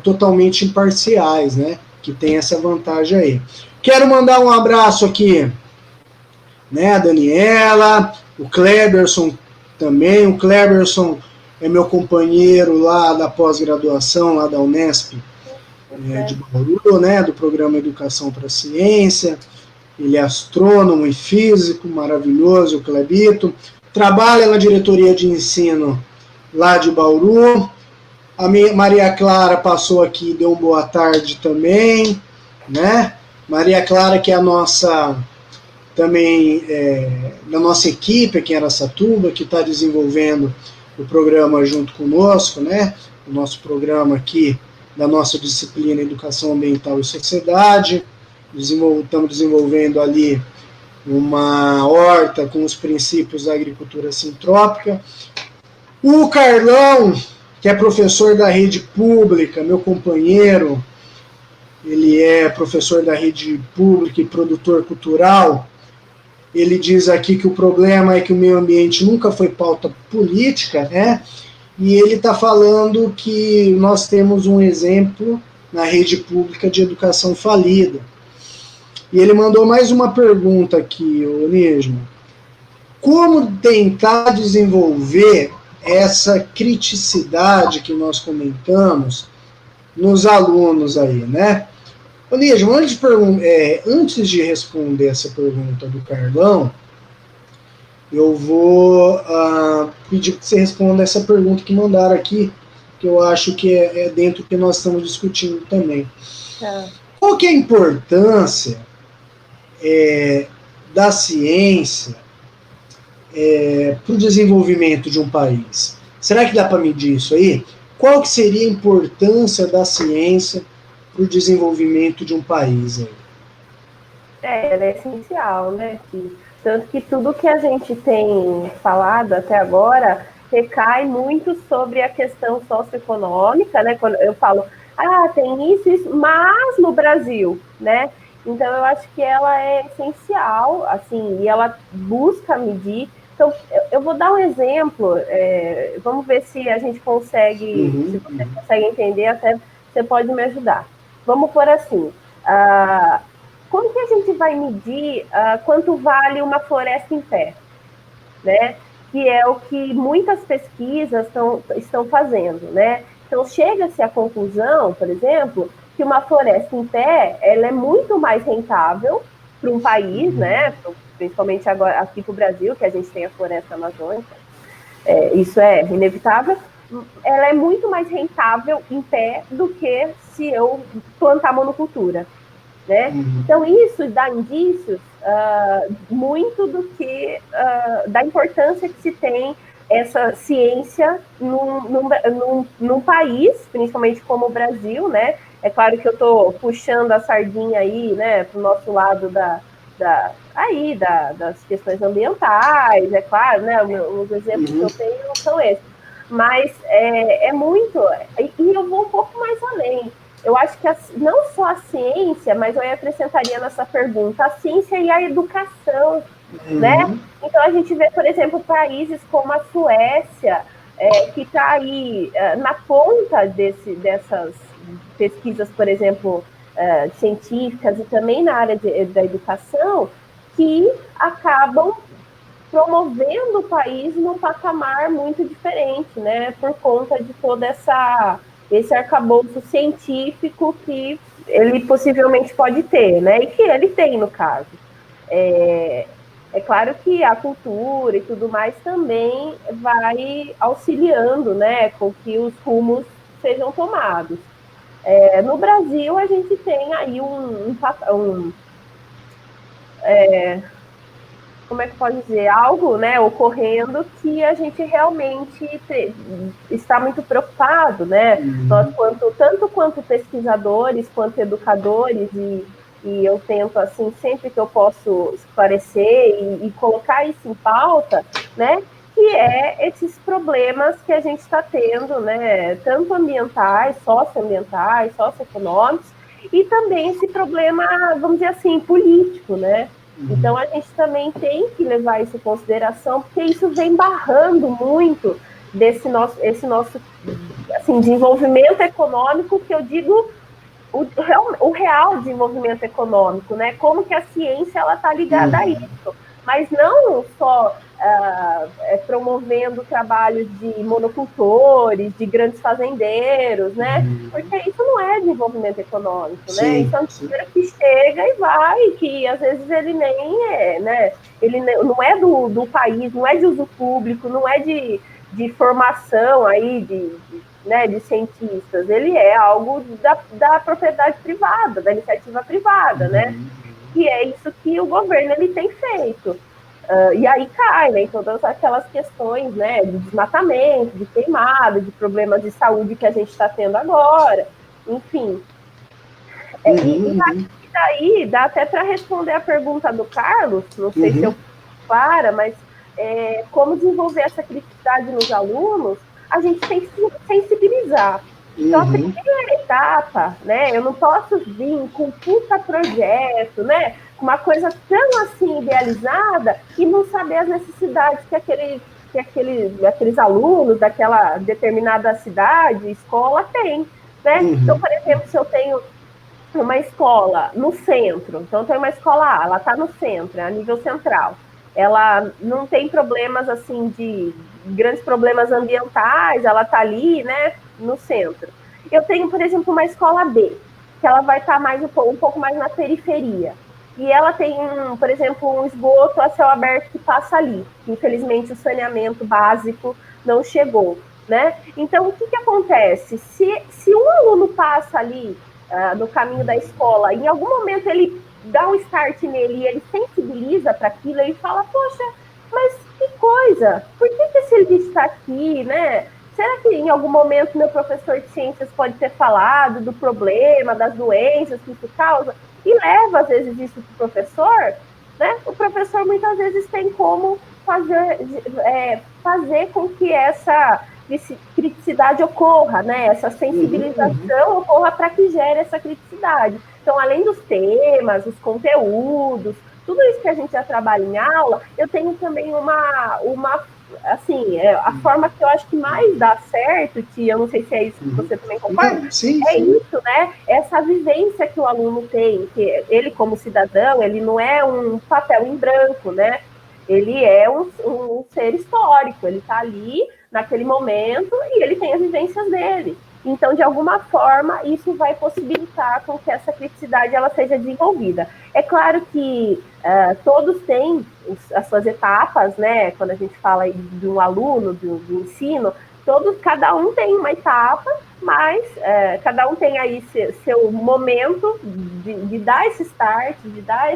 totalmente imparciais, né, que tem essa vantagem aí. Quero mandar um abraço aqui, né, a Daniela, o Kleberson também. O Kleberson é meu companheiro lá da pós-graduação, lá da Unesp, de Bauru, né, do programa Educação para a Ciência. Ele é astrônomo e físico, maravilhoso, o Clebito. Trabalha na diretoria de ensino lá de Bauru. A Maria Clara passou aqui e deu uma boa tarde também, né? Maria Clara, que é a nossa, também, da nossa equipe aqui em Araçatuba, que está desenvolvendo o programa junto conosco, né? O nosso programa aqui da nossa disciplina Educação Ambiental e Sociedade. Estamos desenvolvendo ali uma horta com os princípios da agricultura sintrópica. O Carlão, que é professor da rede pública, meu companheiro, ele é professor da rede pública e produtor cultural. Ele diz aqui que o problema é que o meio ambiente nunca foi pauta política, né? E ele está falando que nós temos um exemplo na rede pública de educação falida. E ele mandou mais uma pergunta aqui, Onismo. Como tentar desenvolver essa criticidade que nós comentamos nos alunos aí, né? Onismo, antes de responder essa pergunta do Carlão, eu vou pedir que você responda essa pergunta que mandaram aqui, que eu acho que é dentro do que nós estamos discutindo também. Qual que é a importância da ciência para o desenvolvimento de um país? Será que dá para medir isso aí? Qual que seria a importância da ciência para o desenvolvimento de um país aí? Ela é essencial, né? Tanto que tudo que a gente tem falado até agora recai muito sobre a questão socioeconômica, né? Quando eu falo, tem isso, mas no Brasil, né? Então, eu acho que ela é essencial, assim, e ela busca medir. Então, eu vou dar um exemplo, vamos ver se a gente consegue, se você consegue entender, até você pode me ajudar. Vamos por assim, como que a gente vai medir quanto vale uma floresta em pé, né? Que é o que muitas pesquisas estão fazendo, né? Então, chega-se à conclusão, por exemplo, que uma floresta em pé, ela é muito mais rentável para um país, né? Principalmente agora aqui para o Brasil, que a gente tem a floresta amazônica, isso é inevitável. Ela é muito mais rentável em pé do que se eu plantar monocultura, né? Então, isso dá indícios muito do que da importância que se tem essa ciência num país, principalmente como o Brasil, né? É claro que eu estou puxando a sardinha aí, né, para o nosso lado das questões ambientais, é claro, né? Os exemplos que eu tenho são esses. Mas é muito... E eu vou um pouco mais além. Eu acho que não só a ciência, mas eu acrescentaria nessa pergunta a ciência e a educação, né? Então, a gente vê, por exemplo, países como a Suécia, que está aí na ponta dessas pesquisas, por exemplo, científicas e também na área da educação, que acabam promovendo o país num patamar muito diferente, né? Por conta de todo esse arcabouço científico que ele possivelmente pode ter, né? E que ele tem, no caso. É claro que a cultura e tudo mais também vai auxiliando, né, com que os rumos sejam tomados. No Brasil, a gente tem aí como é que pode dizer, algo, né, ocorrendo que a gente realmente está muito preocupado, né? Nós, tanto quanto pesquisadores, quanto educadores, e eu tento, assim, sempre que eu posso esclarecer e colocar isso em pauta, né, que é esses problemas que a gente está tendo, né, tanto ambientais, socioeconômicos, e também esse problema, vamos dizer assim, político, né? Então, a gente também tem que levar isso em consideração, porque isso vem barrando muito esse nosso assim, desenvolvimento econômico, que eu digo o real desenvolvimento econômico, né? Como que a ciência está ligada a isso. Mas não só promovendo o trabalho de monocultores, de grandes fazendeiros, né? Porque isso não é desenvolvimento econômico, né? Isso é um dinheiro que chega e vai, que às vezes ele nem é, né? Ele não é do país, não é de uso público, não é de formação aí, de cientistas, ele é algo da propriedade privada, da iniciativa privada, né? E é isso que o governo ele tem feito. E aí cai, né, em todas aquelas questões, né, de desmatamento, de queimada, de problemas de saúde que a gente está tendo agora, enfim. E daí dá até para responder a pergunta do Carlos, não sei se eu para, mas como desenvolver essa criticidade nos alunos, a gente tem que sensibilizar. Então, a primeira etapa, né, eu não posso vir com um puta projeto, né, com uma coisa tão assim idealizada e não saber as necessidades que aqueles alunos daquela determinada cidade, escola tem, né? Então, por exemplo, se eu tenho uma escola no centro, então tem uma escola A, ela está no centro, é a nível central, ela não tem problemas assim de grandes problemas ambientais, ela está ali, né, no centro. Eu tenho, por exemplo, uma escola B, que ela vai estar mais um pouco mais na periferia, e ela tem, por exemplo, um esgoto a céu aberto que passa ali. Infelizmente, o saneamento básico não chegou, né? Então, o que acontece? Se um aluno passa ali no caminho da escola, em algum momento ele dá um start nele e ele sensibiliza para aquilo, ele fala, poxa, mas que coisa, por que esse serviço está aqui, né? Será que em algum momento meu professor de ciências pode ter falado do problema, das doenças que isso causa? E leva, às vezes, isso para o professor, né? O professor muitas vezes tem como fazer com que essa criticidade ocorra, né? Essa sensibilização ocorra para que gere essa criticidade. Então, além dos temas, os conteúdos, tudo isso que a gente já trabalha em aula, eu tenho também assim, a forma que eu acho que mais dá certo, Tia, eu não sei se é isso que você também concorda, sim. Isso, né? Essa vivência que o aluno tem, que ele como cidadão, ele não é um papel em branco, né? Ele é um ser histórico, ele está ali naquele momento e ele tem as vivências dele. Então, de alguma forma, isso vai possibilitar com que essa criticidade ela seja desenvolvida. É claro que todos têm as suas etapas, né? Quando a gente fala de um aluno, do ensino, cada um tem uma etapa, mas cada um tem aí seu momento de dar esse start, de dar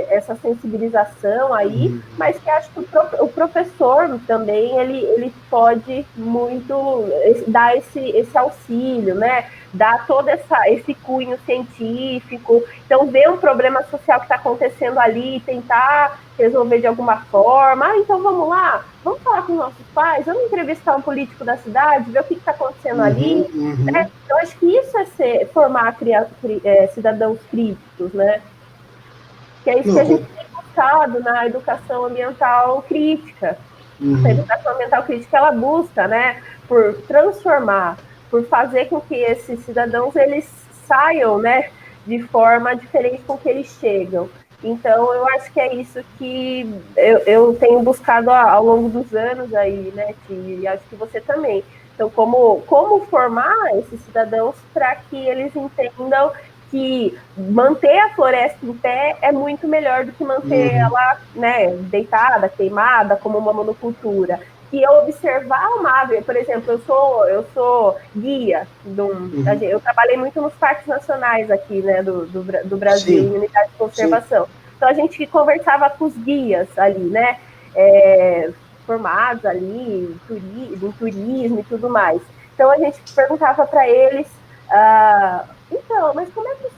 essa sensibilização aí, mas que acho que o professor também ele pode muito dar esse auxílio, né? Dar todo esse cunho científico, então ver um problema social que está acontecendo ali, tentar resolver de alguma forma. Então vamos lá, vamos falar com os nossos pais, vamos entrevistar um político da cidade, ver o que está acontecendo ali. Né? Então acho que isso é formar cidadãos críticos, né? Que é isso que a gente tem buscado na educação ambiental crítica. A educação ambiental crítica, ela busca, né, por transformar, por fazer com que esses cidadãos, eles saiam, né, de forma diferente com que eles chegam. Então, eu acho que é isso que eu tenho buscado ao longo dos anos aí, né, e acho que você também. Então, como formar esses cidadãos para que eles entendam que manter a floresta em pé é muito melhor do que manter ela, né, deitada, queimada, como uma monocultura. E eu observar uma ave, por exemplo, eu sou guia, eu trabalhei muito nos parques nacionais aqui, né, do Brasil, em unidade de conservação. Então a gente conversava com os guias ali, né? Formados ali em turismo e tudo mais. Então a gente perguntava para eles, então, mas como é que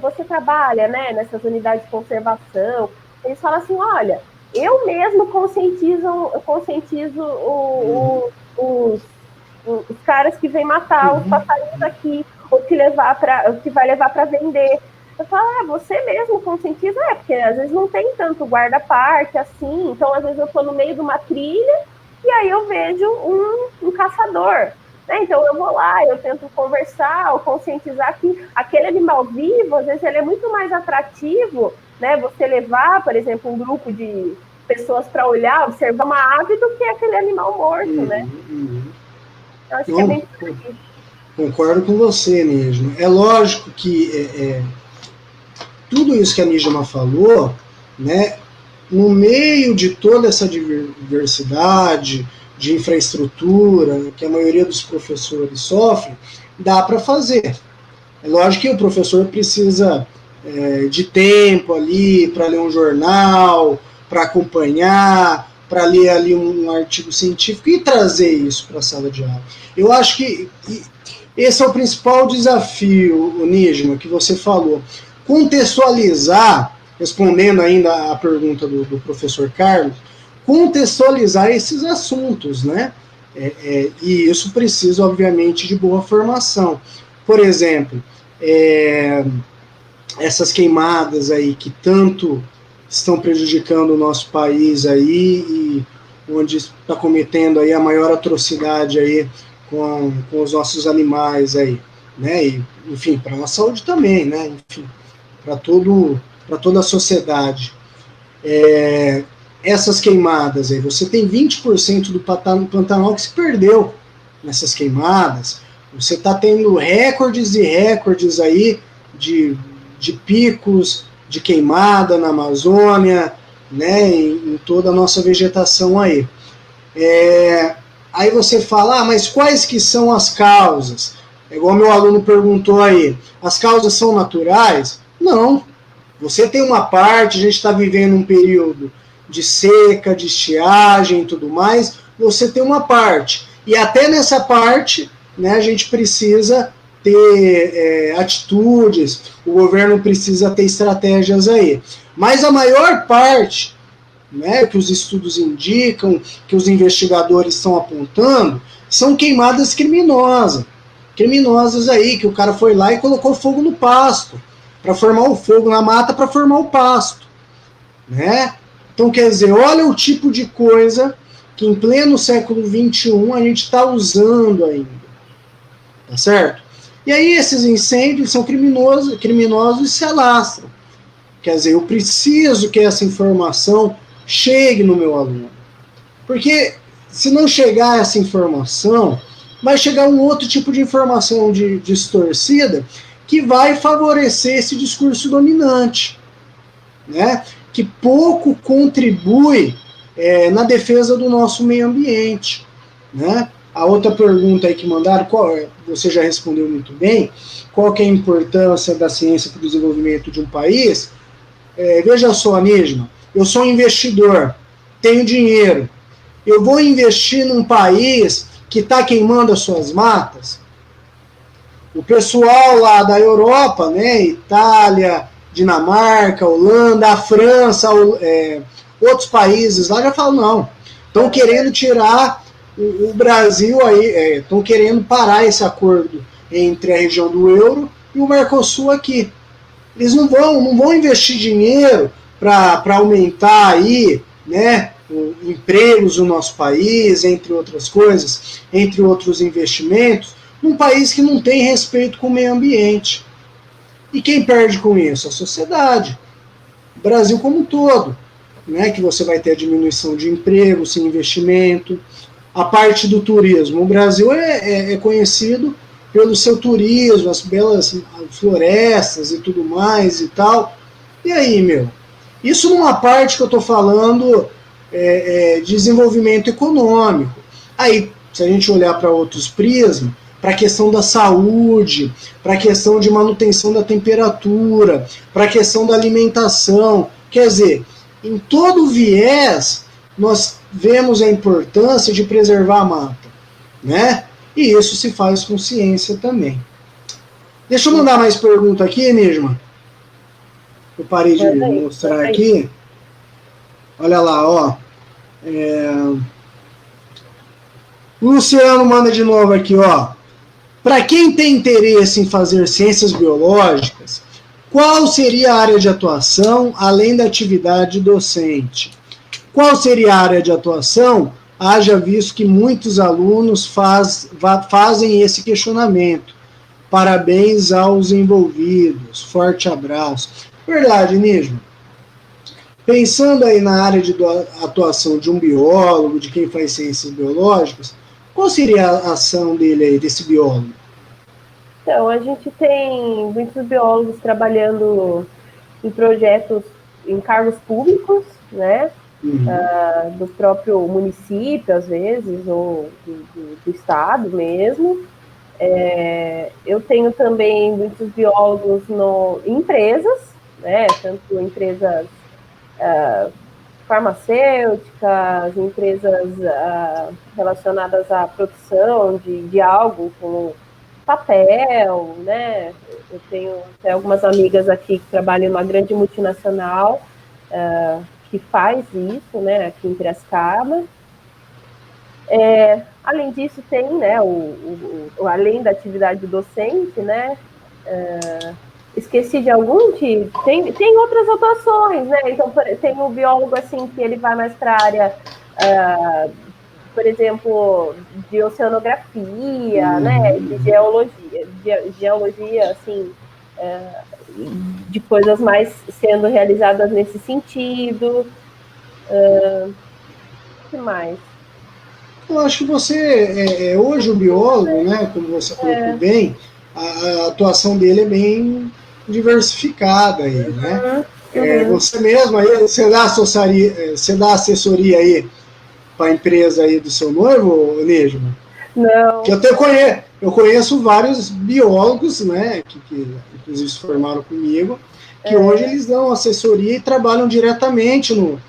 você trabalha, né, nessas unidades de conservação? Eles falam assim, olha, eu mesmo conscientizo os caras que vêm matar os passarinhos aqui, ou que vai levar para vender. Eu falo, você mesmo conscientiza? Porque às vezes não tem tanto guarda-parque assim, então às vezes eu estou no meio de uma trilha e aí eu vejo um caçador. Né? Então eu vou lá, eu tento conversar ou conscientizar que aquele animal vivo, às vezes ele é muito mais atrativo, né? Você levar, por exemplo, um grupo de pessoas para olhar, observar uma ave do que aquele animal morto, né? Eu acho que é bem difícil. Concordo com você, Nígima. É lógico que tudo isso que a Nígima falou, né, no meio de toda essa diversidade de infraestrutura que a maioria dos professores sofre, dá para fazer. É lógico que o professor precisa de tempo ali para ler um jornal, para acompanhar, para ler ali um artigo científico e trazer isso para a sala de aula. Eu acho que esse é o principal desafio, Nígima, que você falou. Contextualizar, respondendo ainda à pergunta do professor Carlos, contextualizar esses assuntos, né? E isso precisa, obviamente, de boa formação. Por exemplo, essas queimadas aí que tanto estão prejudicando o nosso país aí, e onde está cometendo aí a maior atrocidade aí com os nossos animais aí, né? E, enfim, para a nossa saúde também, né? Enfim, para toda a sociedade. Essas queimadas aí, você tem 20% do Pantanal que se perdeu nessas queimadas, você está tendo recordes e recordes aí de picos de queimada na Amazônia, né, em toda a nossa vegetação aí. Aí você fala, mas quais que são as causas? Igual meu aluno perguntou aí, as causas são naturais? Não. Você tem uma parte, a gente está vivendo um período de seca, de estiagem e tudo mais, você tem uma parte. E até nessa parte, né, a gente precisa ter atitudes, o governo precisa ter estratégias aí. Mas a maior parte, né, que os estudos indicam, que os investigadores estão apontando, são queimadas criminosas. Criminosas aí, que o cara foi lá e colocou fogo no pasto, para formar o fogo na mata, para formar o pasto. Né? Então, quer dizer, olha o tipo de coisa que em pleno século XXI a gente está usando ainda. Tá certo? E aí esses incêndios são criminosos e se alastram. Quer dizer, eu preciso que essa informação chegue no meu aluno. Porque se não chegar essa informação, vai chegar um outro tipo de informação distorcida que vai favorecer esse discurso dominante, né? Que pouco contribui na defesa do nosso meio ambiente, né? A outra pergunta aí que mandaram, você já respondeu muito bem, qual que é a importância da ciência para o desenvolvimento de um país? Veja só, Nígima, eu sou um investidor, tenho dinheiro, eu vou investir num país que está queimando as suas matas? O pessoal lá da Europa, né, Itália, Dinamarca, Holanda, a França, outros países lá já falam, não, estão querendo tirar o Brasil aí, estão querendo parar esse acordo entre a região do euro e o Mercosul aqui. Eles não vão investir dinheiro para aumentar aí, né, empregos no nosso país, entre outras coisas, entre outros investimentos, num país que não tem respeito com o meio ambiente. E quem perde com isso? A sociedade. O Brasil como um todo. Né, que você vai ter a diminuição de emprego, sem investimento. A parte do turismo. O Brasil é conhecido pelo seu turismo, as belas florestas e tudo mais e tal. E aí, meu? Isso numa parte que eu estou falando de desenvolvimento econômico. Aí, se a gente olhar para outros prismas, para a questão da saúde, para a questão de manutenção da temperatura, para a questão da alimentação. Quer dizer, em todo viés, nós vemos a importância de preservar a mata, né? E isso se faz com ciência também. Deixa eu mandar mais pergunta aqui, Nijma. Eu parei de mostrar aqui. Olha lá, ó. O Luciano manda de novo aqui, ó. Para quem tem interesse em fazer ciências biológicas, qual seria a área de atuação além da atividade docente? Qual seria a área de atuação? Haja visto que muitos alunos fazem esse questionamento. Parabéns aos envolvidos. Forte abraço. Verdade, Nijma. Pensando aí na área de atuação de um biólogo, de quem faz ciências biológicas, qual seria a ação dele aí, desse biólogo? Então, a gente tem muitos biólogos trabalhando em projetos, em cargos públicos, né? Do próprio município, às vezes, ou do estado mesmo. Eu tenho também muitos biólogos em empresas, né? Tanto empresas farmacêuticas, empresas relacionadas à produção de algo como papel, né? Eu tenho até algumas amigas aqui que trabalham em uma grande multinacional que faz isso, né, aqui em Piracicaba. Além disso, tem, né, além da atividade docente, né, esqueci de algum tipo, tem outras atuações, né, então tem o biólogo, assim, que ele vai mais para a área, por exemplo, de oceanografia, né, de geologia, assim, de coisas mais sendo realizadas nesse sentido. O que mais? Eu acho que você, hoje o biólogo, né, como você colocou bem, a atuação dele é bem diversificada aí, né? Você mesmo aí, você dá assessoria aí para a empresa aí do seu noivo, Nijma? Não. Que eu conheço vários biólogos, né, que inclusive se formaram comigo, que hoje eles dão assessoria e trabalham diretamente no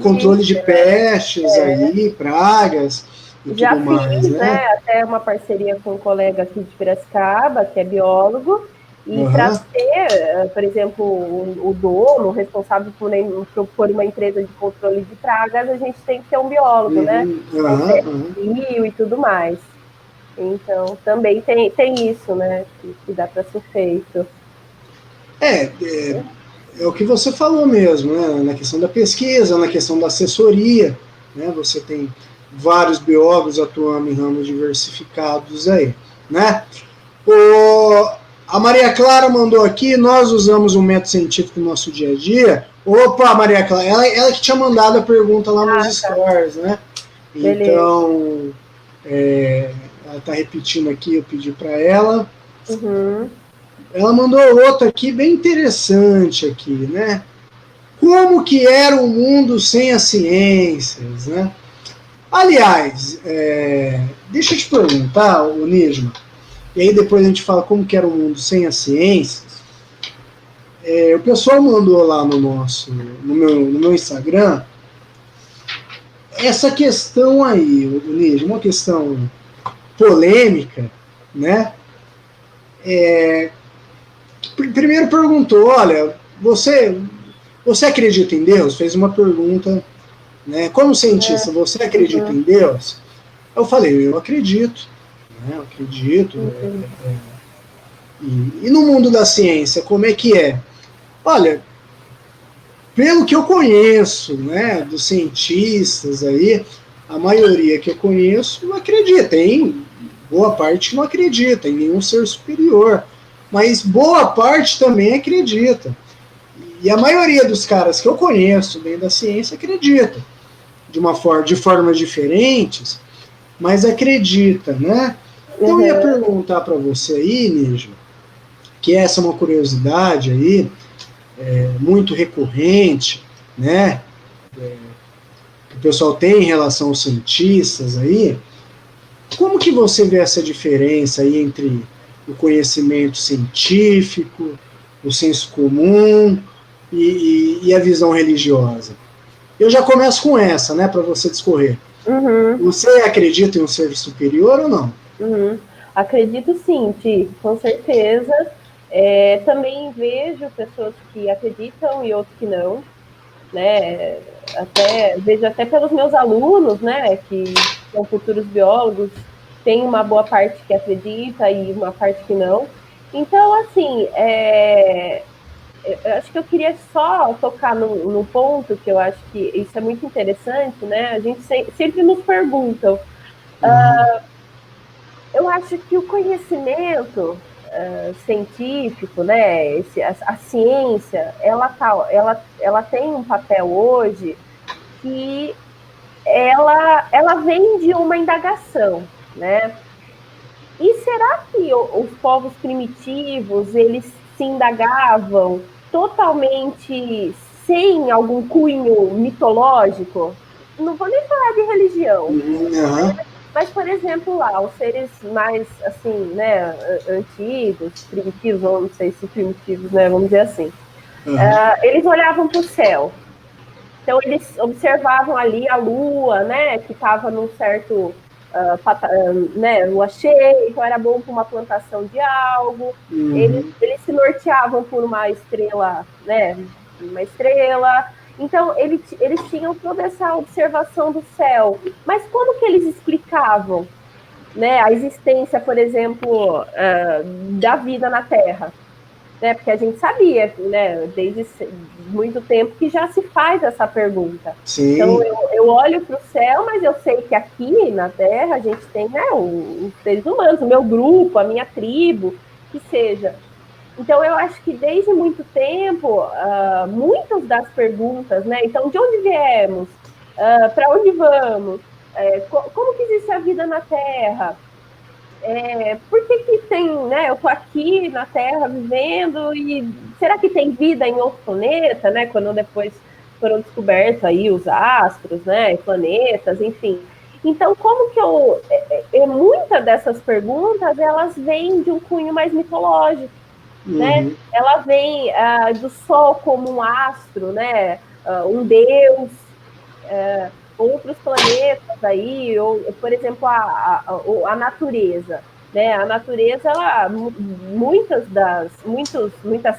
controle de pestes aí, pragas e já tudo mais, fiz, né? Até uma parceria com um colega aqui de Piracicaba, que é biólogo, e para ser, por exemplo, o dono, o responsável por uma empresa de controle de pragas, a gente tem que ter um biólogo, né? E tudo mais. Então, também tem isso, né? Que dá para ser feito. É o que você falou mesmo, né? Na questão da pesquisa, na questão da assessoria, né? Você tem vários biólogos atuando em ramos diversificados aí, né? A Maria Clara mandou aqui, nós usamos um método científico no nosso dia a dia. Opa, Maria Clara, ela que tinha mandado a pergunta lá nos stories, né? Beleza. Então, ela está repetindo aqui, eu pedi para ela. Ela mandou outra aqui, bem interessante aqui, né? Como que era o mundo sem as ciências, né? Aliás, deixa eu te perguntar, Nijma, e aí depois a gente fala como que era o mundo sem as ciências. O pessoal mandou lá no meu Instagram essa questão aí, Nijma, uma questão polêmica, né? Primeiro perguntou, olha, você acredita em Deus? Fez uma pergunta, né? Como cientista, você acredita em Deus? Eu falei, eu acredito, né? Eu acredito. E no mundo da ciência, como é que é? Olha, pelo que eu conheço, né, dos cientistas aí, a maioria que eu conheço não acredita, boa parte não acredita em nenhum ser superior, mas boa parte também acredita. E a maioria dos caras que eu conheço dentro da ciência acredita, de formas diferentes, mas acredita, né? Então eu ia perguntar para você aí, Nijma, que essa é uma curiosidade aí, muito recorrente, né? Que o pessoal tem em relação aos cientistas aí. Como que você vê essa diferença aí entre o conhecimento científico, o senso comum e a visão religiosa? Eu já começo com essa, né, para você discorrer. Você acredita em um ser superior ou não? Acredito sim, Ti, com certeza. Também vejo pessoas que acreditam e outros que não, né? Vejo até pelos meus alunos, né, que são futuros biólogos, tem uma boa parte que acredita e uma parte que não. Então, assim, eu acho que eu queria só tocar no ponto que eu acho que isso é muito interessante, né? A gente sempre nos perguntam. Eu acho que o conhecimento científico, né, a ciência, ela tem um papel hoje que ela vem de uma indagação, né? E será que os povos primitivos, eles se indagavam totalmente sem algum cunho mitológico? Não vou nem falar de religião, mas, por exemplo, lá, os seres mais, assim, né, antigos, primitivos, ou não sei se primitivos, né, vamos dizer assim, eles olhavam para o céu. Então, eles observavam ali a lua, né, que estava num certo, né, lua cheia, então era bom para uma plantação de algo. Eles se norteavam por uma estrela, né, uma estrela. Então, eles tinham toda essa observação do céu. Mas como que eles explicavam, né, a existência, por exemplo, da vida na Terra? Né, porque a gente sabia, né, desde muito tempo que já se faz essa pergunta. Sim. Então, eu olho para o céu, mas eu sei que aqui na Terra a gente tem, né, os seres humanos, o meu grupo, a minha tribo, que seja. Então, eu acho que desde muito tempo, muitas das perguntas, né, então, de onde viemos? Para onde vamos? Como que existe a vida na Terra? Por que tem, né? Eu tô aqui na Terra vivendo e será que tem vida em outro planeta, né? Quando depois foram descobertos aí os astros, né? Planetas, enfim. Então, como que muitas dessas perguntas elas vêm de um cunho mais mitológico, né? Ela vem do Sol como um astro, né? Um deus. Outros planetas aí, ou, por exemplo, a natureza. Né? A natureza, muitas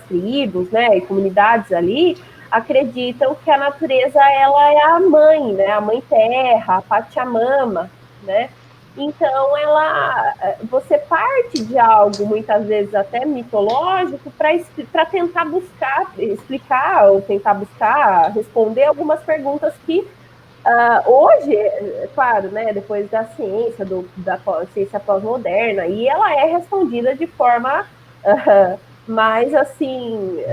tribos, né, e comunidades ali acreditam que a natureza ela é a mãe, né, a mãe terra, a Pachamama, né? Então você parte de algo muitas vezes até mitológico para tentar explicar ou tentar buscar responder algumas perguntas que hoje, claro, né, depois da ciência, da ciência pós-moderna, e ela é respondida de forma mais, assim,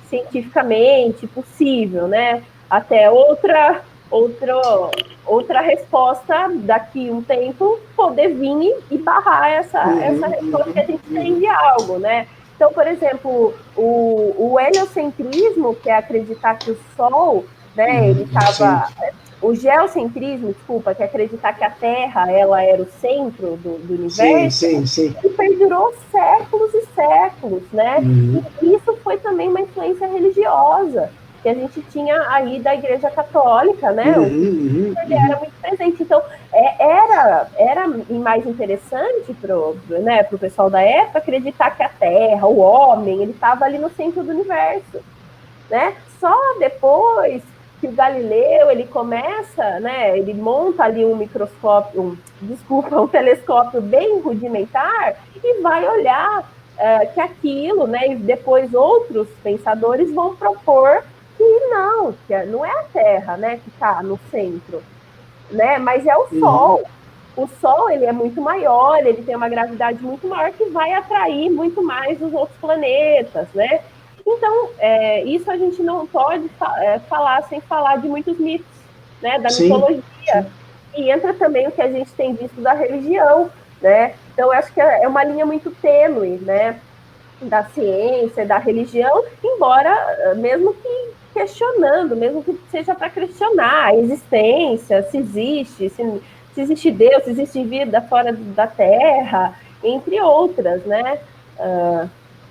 cientificamente possível, né? Até outra resposta daqui um tempo poder vir e barrar essa resposta que a gente tem de algo, né? Então, por exemplo, o heliocentrismo, que é acreditar que o Sol, né, ele estava... O geocentrismo, desculpa, que é acreditar que a Terra ela era o centro do universo, e perdurou séculos e séculos, né? E isso foi também uma influência religiosa que a gente tinha aí da Igreja Católica, né? Ele era muito presente. Então, era mais interessante pro pessoal da época acreditar que a Terra, o homem, ele estava ali no centro do universo, né? Só depois que o Galileu ele começa, né? Ele monta ali um microscópio, um telescópio bem rudimentar e vai olhar que aquilo, né? E depois outros pensadores vão propor que não é a Terra, né? Que está no centro, né? Mas é o Sol. O Sol ele é muito maior, ele tem uma gravidade muito maior que vai atrair muito mais os outros planetas, né? Então, isso a gente não pode falar sem falar de muitos mitos, né, da mitologia. E entra também o que a gente tem visto da religião, né? Então, eu acho que é uma linha muito tênue, né, da ciência, da religião, embora, mesmo que questionando, mesmo que seja para questionar a existência, se existe, se existe Deus, se existe vida fora da Terra, entre outras, né?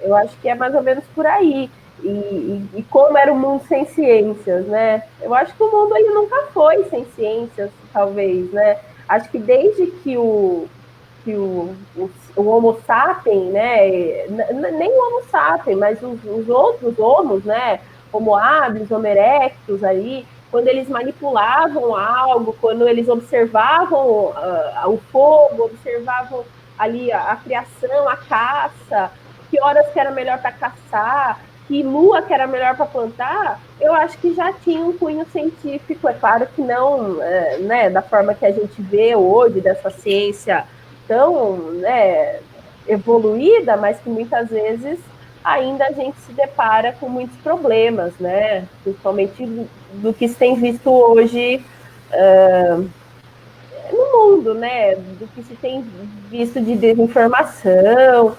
Eu acho que é mais ou menos por aí. E como era o mundo sem ciências, né? Eu acho que o mundo ele nunca foi sem ciências, talvez, né? Acho que desde que o Homo sapiens, né? Nem o Homo sapiens, mas os outros homos, né? Homo habilis, Homo erectus aí, quando eles manipulavam algo, quando eles observavam o fogo, observavam ali a criação, a caça, que horas que era melhor para caçar, que lua que era melhor para plantar, eu acho que já tinha um cunho científico. É claro que não, né, da forma que a gente vê hoje, dessa ciência tão, né, evoluída, mas que muitas vezes ainda a gente se depara com muitos problemas, né? Principalmente do que se tem visto hoje no mundo, né? Do que se tem visto de desinformação,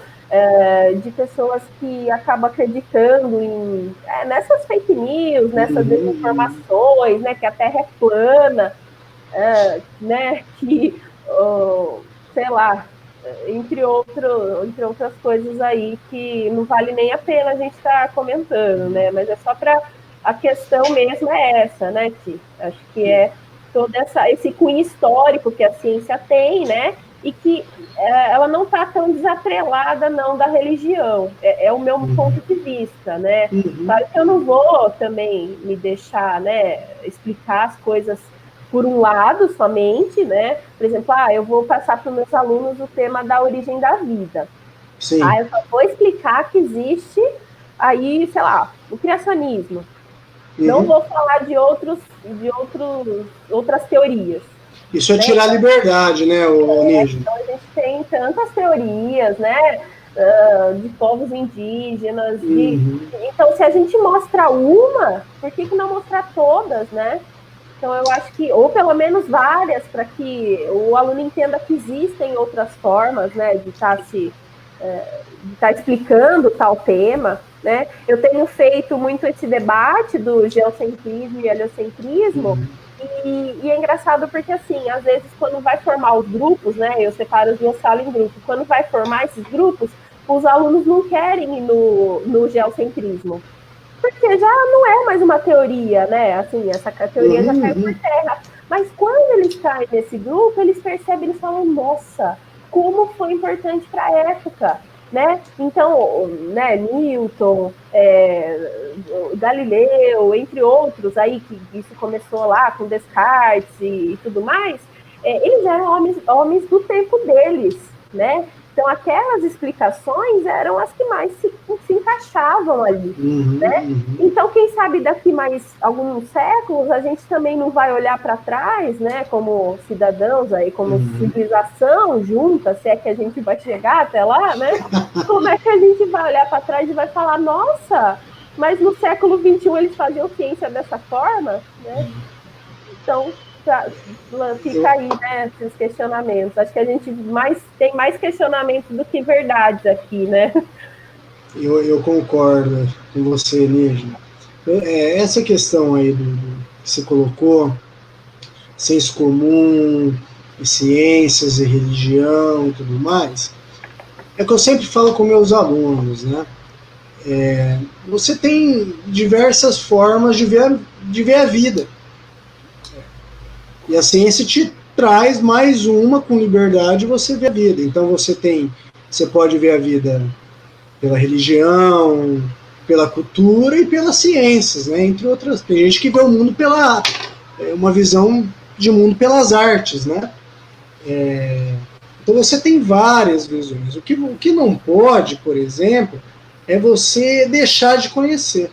de pessoas que acabam acreditando nessas fake news, nessas desinformações, né? Que a Terra é plana, né? Que, sei lá, entre outras coisas aí que não vale nem a pena a gente estar comentando, né? Mas é só para a questão mesmo é essa, né, Ti? Acho que é todo esse cunho histórico que a ciência tem, né? E que ela não está tão desatrelada, não, da religião. É o meu ponto de vista, né? Claro que eu não vou também me deixar, né, explicar as coisas por um lado somente, né? Por exemplo, eu vou passar para os meus alunos o tema da origem da vida. Sim. Eu só vou explicar que existe aí, sei lá, o criacionismo. Não vou falar de outras teorias. Isso é tirar a liberdade, né, Nígia? Então a gente tem tantas teorias, né? De povos indígenas. Então, se a gente mostra uma, por que não mostrar todas, né? Então, eu acho que, ou pelo menos várias, para que o aluno entenda que existem outras formas, né, de estar explicando tal tema, né? Eu tenho feito muito esse debate do geocentrismo e heliocentrismo, e é engraçado porque, assim, às vezes, quando vai formar os grupos, né, eu separo as duas salas em grupos, quando vai formar esses grupos, os alunos não querem ir no geocentrismo, porque já não é mais uma teoria, né? Assim, essa teoria já caiu por terra. Mas quando eles caem nesse grupo, eles percebem, eles falam, nossa, como foi importante para a época, né? Então, né, Newton, Galileu, entre outros, aí que isso começou lá com Descartes e tudo mais, eles eram homens do tempo deles, né? Então, aquelas explicações eram as que mais se encaixavam ali, né? Então, quem sabe daqui mais alguns séculos, a gente também não vai olhar para trás, né? Como cidadãos, aí, como civilização junta, se é que a gente vai chegar até lá, né? Como é que a gente vai olhar para trás e vai falar, nossa, mas no século XXI eles faziam ciência dessa forma, né? Então, fica aí, né, esses questionamentos. Acho que a gente tem mais questionamentos do que verdades aqui, né? Eu concordo com você, Nígia. Essa questão aí que você colocou, senso comum, ciências e religião e tudo mais, é que eu sempre falo com meus alunos, né? Você tem diversas formas de ver a vida. E a ciência te traz mais uma com liberdade, você vê a vida. Então você pode ver a vida pela religião, pela cultura e pelas ciências, né? Entre outras. Tem gente que vê o mundo pela uma visão de mundo pelas artes, né? Então você tem várias visões. O que não pode, por exemplo, é você deixar de conhecer.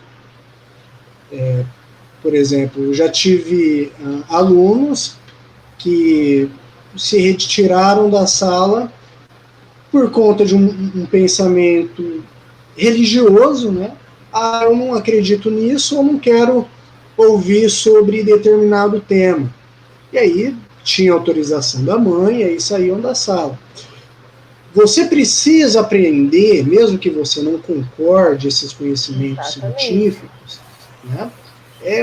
Por exemplo, eu já tive alunos que se retiraram da sala por conta de um pensamento religioso, né? Eu não acredito nisso, eu não quero ouvir sobre determinado tema. E aí tinha autorização da mãe, e aí saíam da sala. Você precisa aprender, mesmo que você não concorde esses conhecimentos científicos, né?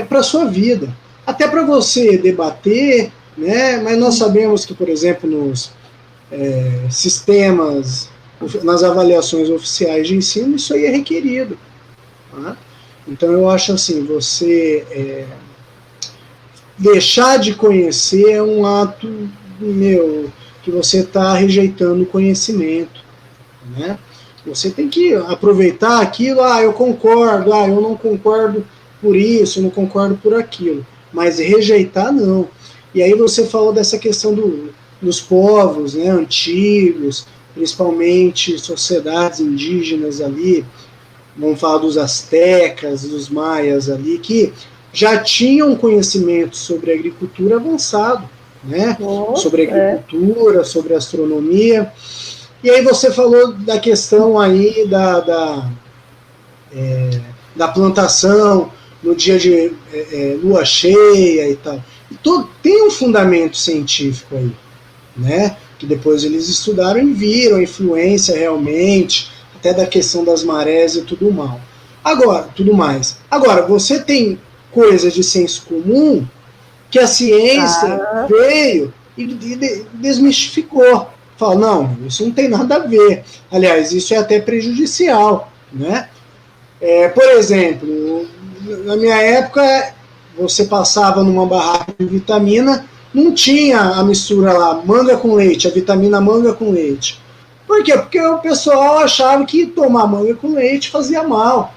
Para a sua vida. Até para você debater né? Mas nós sabemos que, por exemplo, nos sistemas, nas avaliações oficiais de ensino, isso aí é requerido. Tá? Então, eu acho assim, você deixar de conhecer é um ato, que você está rejeitando o conhecimento, né? Você tem que aproveitar aquilo, eu concordo, eu não concordo por isso, eu não concordo por aquilo, mas rejeitar não. E aí você falou dessa questão dos povos, né, antigos, principalmente sociedades indígenas ali, vamos falar dos astecas, dos maias ali, que já tinham conhecimento sobre agricultura avançado, né? Sobre agricultura, sobre astronomia. E aí você falou da questão aí da plantação no dia de lua cheia e tal. Tem um fundamento científico aí, né? Que depois eles estudaram e viram a influência realmente, até da questão das marés e tudo mais. Agora, você tem coisas de senso comum que a ciência veio e desmistificou. Fala, não, isso não tem nada a ver. Aliás, isso é até prejudicial, né? Por exemplo, na minha época, você passava numa barraca de vitamina, não tinha a mistura lá, manga com leite, a vitamina manga com leite. Por quê? Porque o pessoal achava que tomar manga com leite fazia mal,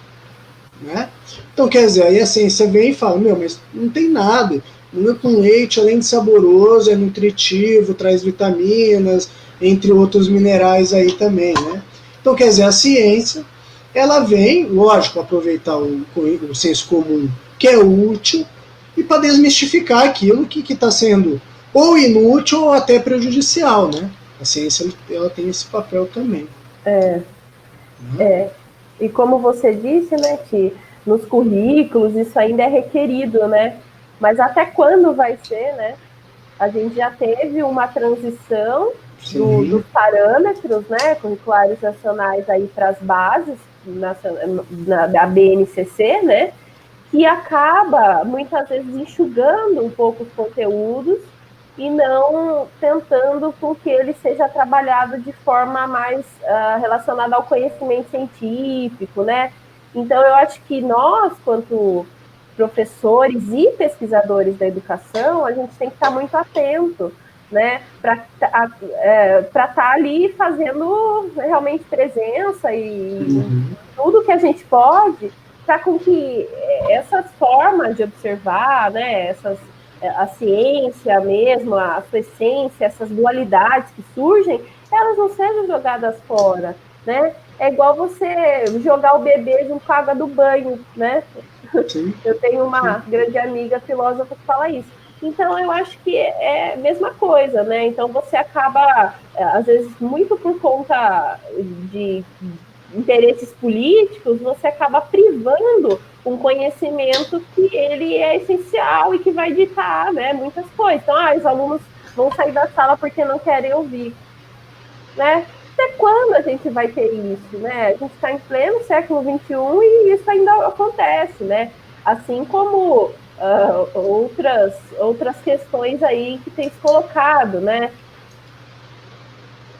né? Então, quer dizer, aí a ciência vem e fala, mas não tem nada. Manga com leite, além de saboroso, é nutritivo, traz vitaminas, entre outros minerais aí também, né? Então, quer dizer, a ciência, ela vem, lógico, aproveitar o senso comum, que é útil, e para desmistificar aquilo que está sendo ou inútil ou até prejudicial, né? A ciência, ela tem esse papel também. E como você disse, né, que nos currículos isso ainda é requerido, né? Mas até quando vai ser, né? A gente já teve uma transição dos parâmetros, né, curriculares nacionais aí para as bases da BNCC, né? Que acaba, muitas vezes, enxugando um pouco os conteúdos e não tentando com que ele seja trabalhado de forma mais relacionada ao conhecimento científico, né? Então, eu acho que nós, quanto professores e pesquisadores da educação, a gente tem que estar muito atento, né? Para estar ali fazendo realmente presença e tudo que a gente pode para com que essas formas de observar, né, a ciência mesmo, a sua essência, essas dualidades que surgem, elas não sejam jogadas fora, né? É igual você jogar o bebê junto com a água do banho, né? Sim. Eu tenho uma grande amiga filósofa que fala isso. Então, eu acho que é a mesma coisa, né? Então, você acaba, às vezes, muito por conta de interesses políticos, você acaba privando um conhecimento que ele é essencial e que vai ditar, né, muitas coisas. Então, os alunos vão sair da sala porque não querem ouvir, né? Até quando a gente vai ter isso, né? A gente está em pleno século XXI e isso ainda acontece, né? Assim como outras questões aí que tem se colocado, né?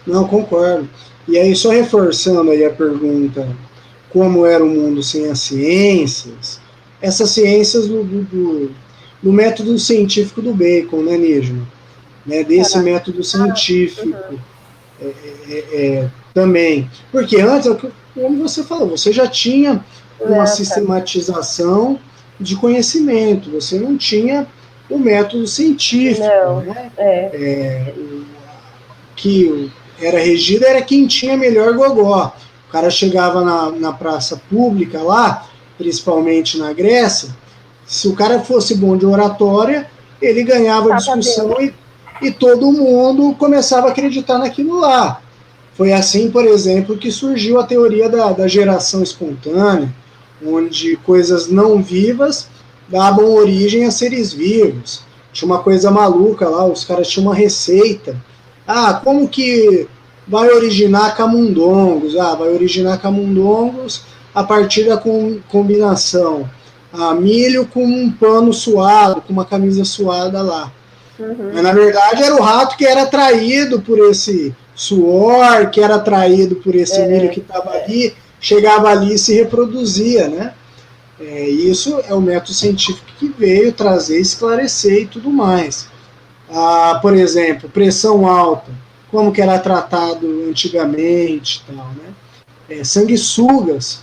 Não, concordo. E aí, só reforçando aí a pergunta, como era o mundo sem as ciências, essas ciências do método científico do Bacon, né, Nígena? Né, desse método científico também. Porque antes, como você falou, você já tinha uma sistematização de conhecimento, você não tinha o método científico, né? Que era regido, era quem tinha melhor gogó. O cara chegava na praça pública lá, principalmente na Grécia, se o cara fosse bom de oratória, ele ganhava discussão e todo mundo começava a acreditar naquilo lá. Foi assim, por exemplo, que surgiu a teoria da geração espontânea, onde coisas não vivas davam origem a seres vivos. Tinha uma coisa maluca lá, os caras tinham uma receita. Como que vai originar camundongos? Vai originar camundongos a partir da combinação milho com um pano suado, com uma camisa suada lá. Mas, na verdade, era o rato que era atraído por esse suor, que era atraído por esse milho que estava ali, chegava ali e se reproduzia, né? Isso é o método científico que veio trazer, esclarecer e tudo mais. Por exemplo, pressão alta, como que era tratado antigamente, tal, né? Sanguessugas,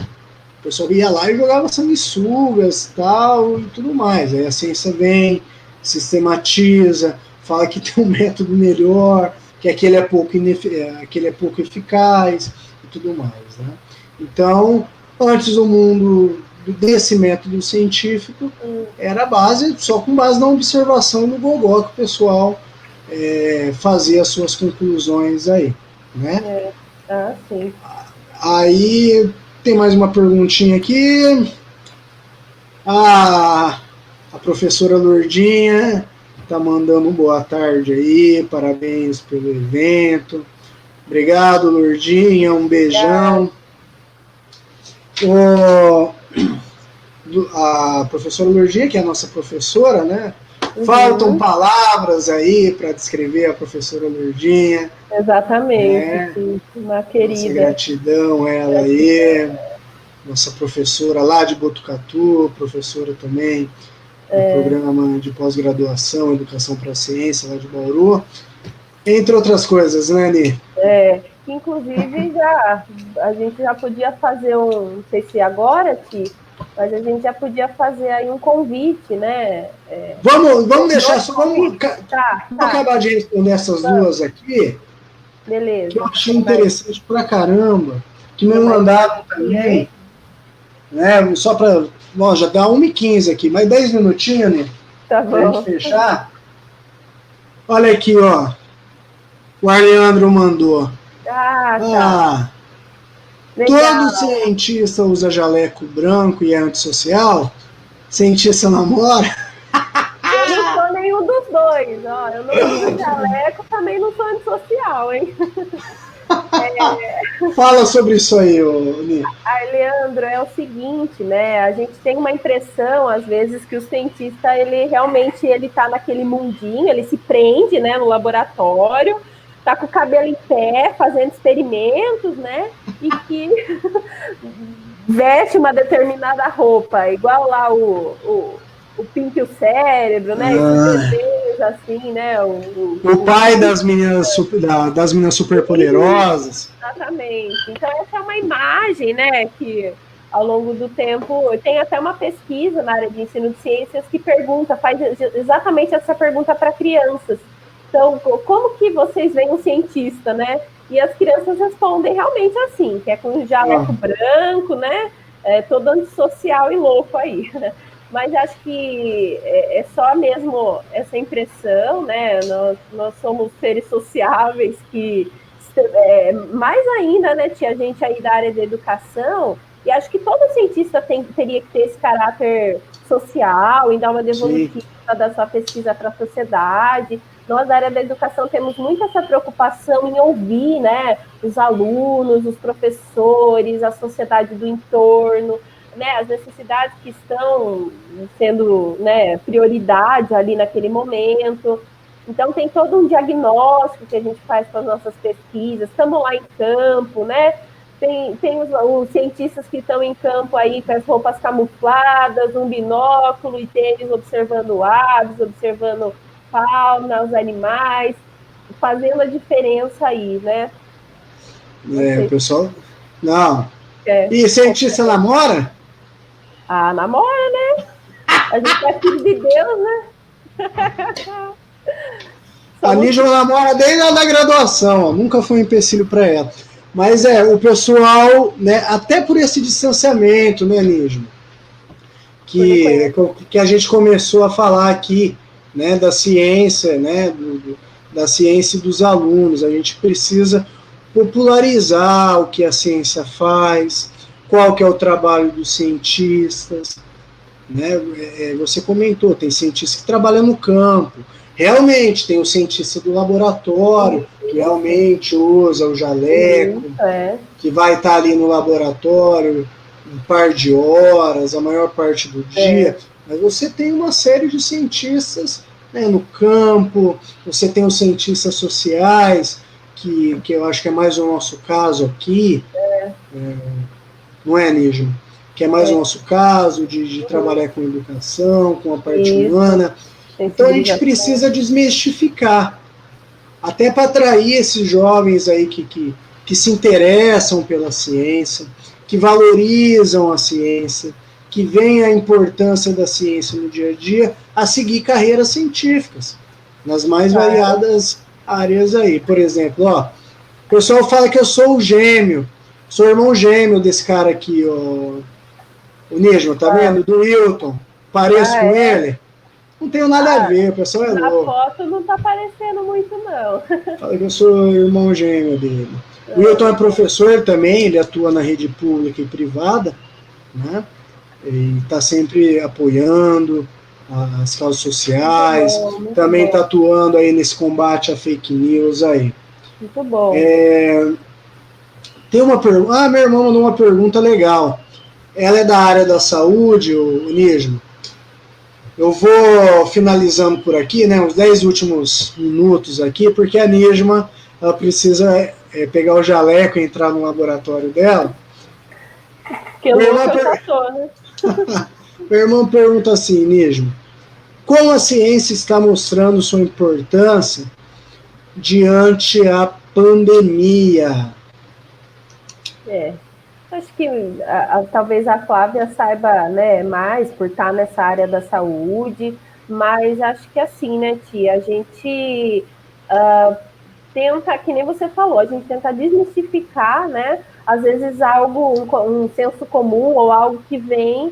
o pessoal ia lá e jogava sanguessugas, tal, e tudo mais. Aí a ciência vem, sistematiza, fala que tem um método melhor, que aquele é pouco eficaz e tudo mais, né? Então, antes o mundo desse método científico era só com base na observação do gogó que o pessoal fazia as suas conclusões aí, né? Sim. Aí tem mais uma perguntinha aqui. A professora Lourdinha tá mandando boa tarde aí, parabéns pelo evento. Obrigado, Lourdinha, um beijão. A professora Lourdinha, que é a nossa professora, né? Faltam palavras aí para descrever a professora Lourdinha. Exatamente, uma querida. Nossa gratidão, ela aí, nossa professora lá de Botucatu, professora também do programa de pós-graduação, Educação para a Ciência, lá de Bauru, entre outras coisas, né, Ani? Inclusive, a gente já podia fazer não sei se agora, Ti, mas a gente já podia fazer aí um convite, né? Vamos deixar só, vamos acabar de responder essas duas aqui, beleza, que eu achei interessante pra caramba, que me mandaram também, né, só para, já dá 1h15 aqui, mais 10 minutinhos, né? Tá bom. Pra gente fechar. Olha aqui, ó. O Arleandro mandou. Tá. Todo cientista usa jaleco branco e é antissocial? Cientista namora? Eu não sou nenhum dos dois, ó. Eu não uso jaleco, também não sou antissocial, hein? Fala sobre isso aí, Ni. Leandro, é o seguinte, né? A gente tem uma impressão, às vezes, que o cientista, ele realmente tá naquele mundinho, ele se prende, né, no laboratório, tá com o cabelo em pé, fazendo experimentos, né? E que veste uma determinada roupa, igual lá o Pink e o Cérebro, né? Esse desejo, assim, né? O pai das meninas superpoderosas. Exatamente. Então, essa é uma imagem, né, que ao longo do tempo, tem até uma pesquisa na área de ensino de ciências que faz exatamente essa pergunta para crianças. Então, como que vocês veem um cientista, né? E as crianças respondem realmente assim, que é com um jaleco branco, né? Todo antissocial e louco aí, né? Mas acho que é só mesmo essa impressão, né? Nós somos seres sociáveis que, mais ainda, né, tia, gente aí da área da educação, e acho que todo cientista teria que ter esse caráter social, em dar uma devolutiva da sua pesquisa para a sociedade. Nós, da área da educação, temos muito essa preocupação em ouvir, né, os alunos, os professores, a sociedade do entorno, né, as necessidades que estão sendo, né, prioridade ali naquele momento. Então, tem todo um diagnóstico que a gente faz com as nossas pesquisas, estamos lá em campo, né? Tem os cientistas que estão em campo aí com as roupas camufladas, um binóculo e tênis observando aves, observando fauna, os animais, fazendo a diferença aí, né? O pessoal... Não. E cientista namora? Namora, né? A gente é filho de Deus, né? A Lígia namora desde a da graduação, ó, nunca foi um empecilho para ela. Mas o pessoal, né, até por esse distanciamento, né, Lígia, que a gente começou a falar aqui, né, da ciência, né, da ciência dos alunos, a gente precisa popularizar o que a ciência faz, qual que é o trabalho dos cientistas, né? Você comentou, tem cientista que trabalha no campo, realmente tem o cientista do laboratório, que realmente usa o jaleco, que vai estar ali no laboratório um par de horas, a maior parte do dia, mas você tem uma série de cientistas, né, no campo, você tem os cientistas sociais, que eu acho que é mais o nosso caso aqui, não é, Nígio? Que é mais o nosso caso de trabalhar com educação, com a parte humana. Então a gente precisa desmistificar, até para atrair esses jovens aí que se interessam pela ciência, que valorizam a ciência, que veem a importância da ciência no dia a dia, a seguir carreiras científicas, nas mais variadas áreas aí. Por exemplo, ó, o pessoal fala que eu sou o gêmeo, sou o irmão gêmeo desse cara aqui, ó, o Nígio, tá vendo? Do Wilton. Pareço com ele? Não tenho nada a ver, o pessoal é louco. Na foto não tá parecendo muito, não. Fala que eu sou o irmão gêmeo dele. O Wilton é professor também, ele atua na rede pública e privada, né? E está sempre apoiando as causas sociais, muito também está atuando aí nesse combate a fake news aí. Muito bom. Tem uma pergunta. Meu irmão mandou uma pergunta legal. Ela é da área da saúde, o Nígio. Eu vou finalizando por aqui, né, uns 10 últimos minutos aqui, porque a Nígima, ela precisa pegar o jaleco e entrar no laboratório dela. Que louco eu tô, né? Meu irmão pergunta assim, Nígima, como a ciência está mostrando sua importância diante a pandemia? Acho que talvez a Flávia saiba, né, mais por estar nessa área da saúde, mas acho que assim, né, tia, a gente tenta, que nem você falou, a gente tenta desmistificar, né, às vezes algo, um senso comum ou algo que vem,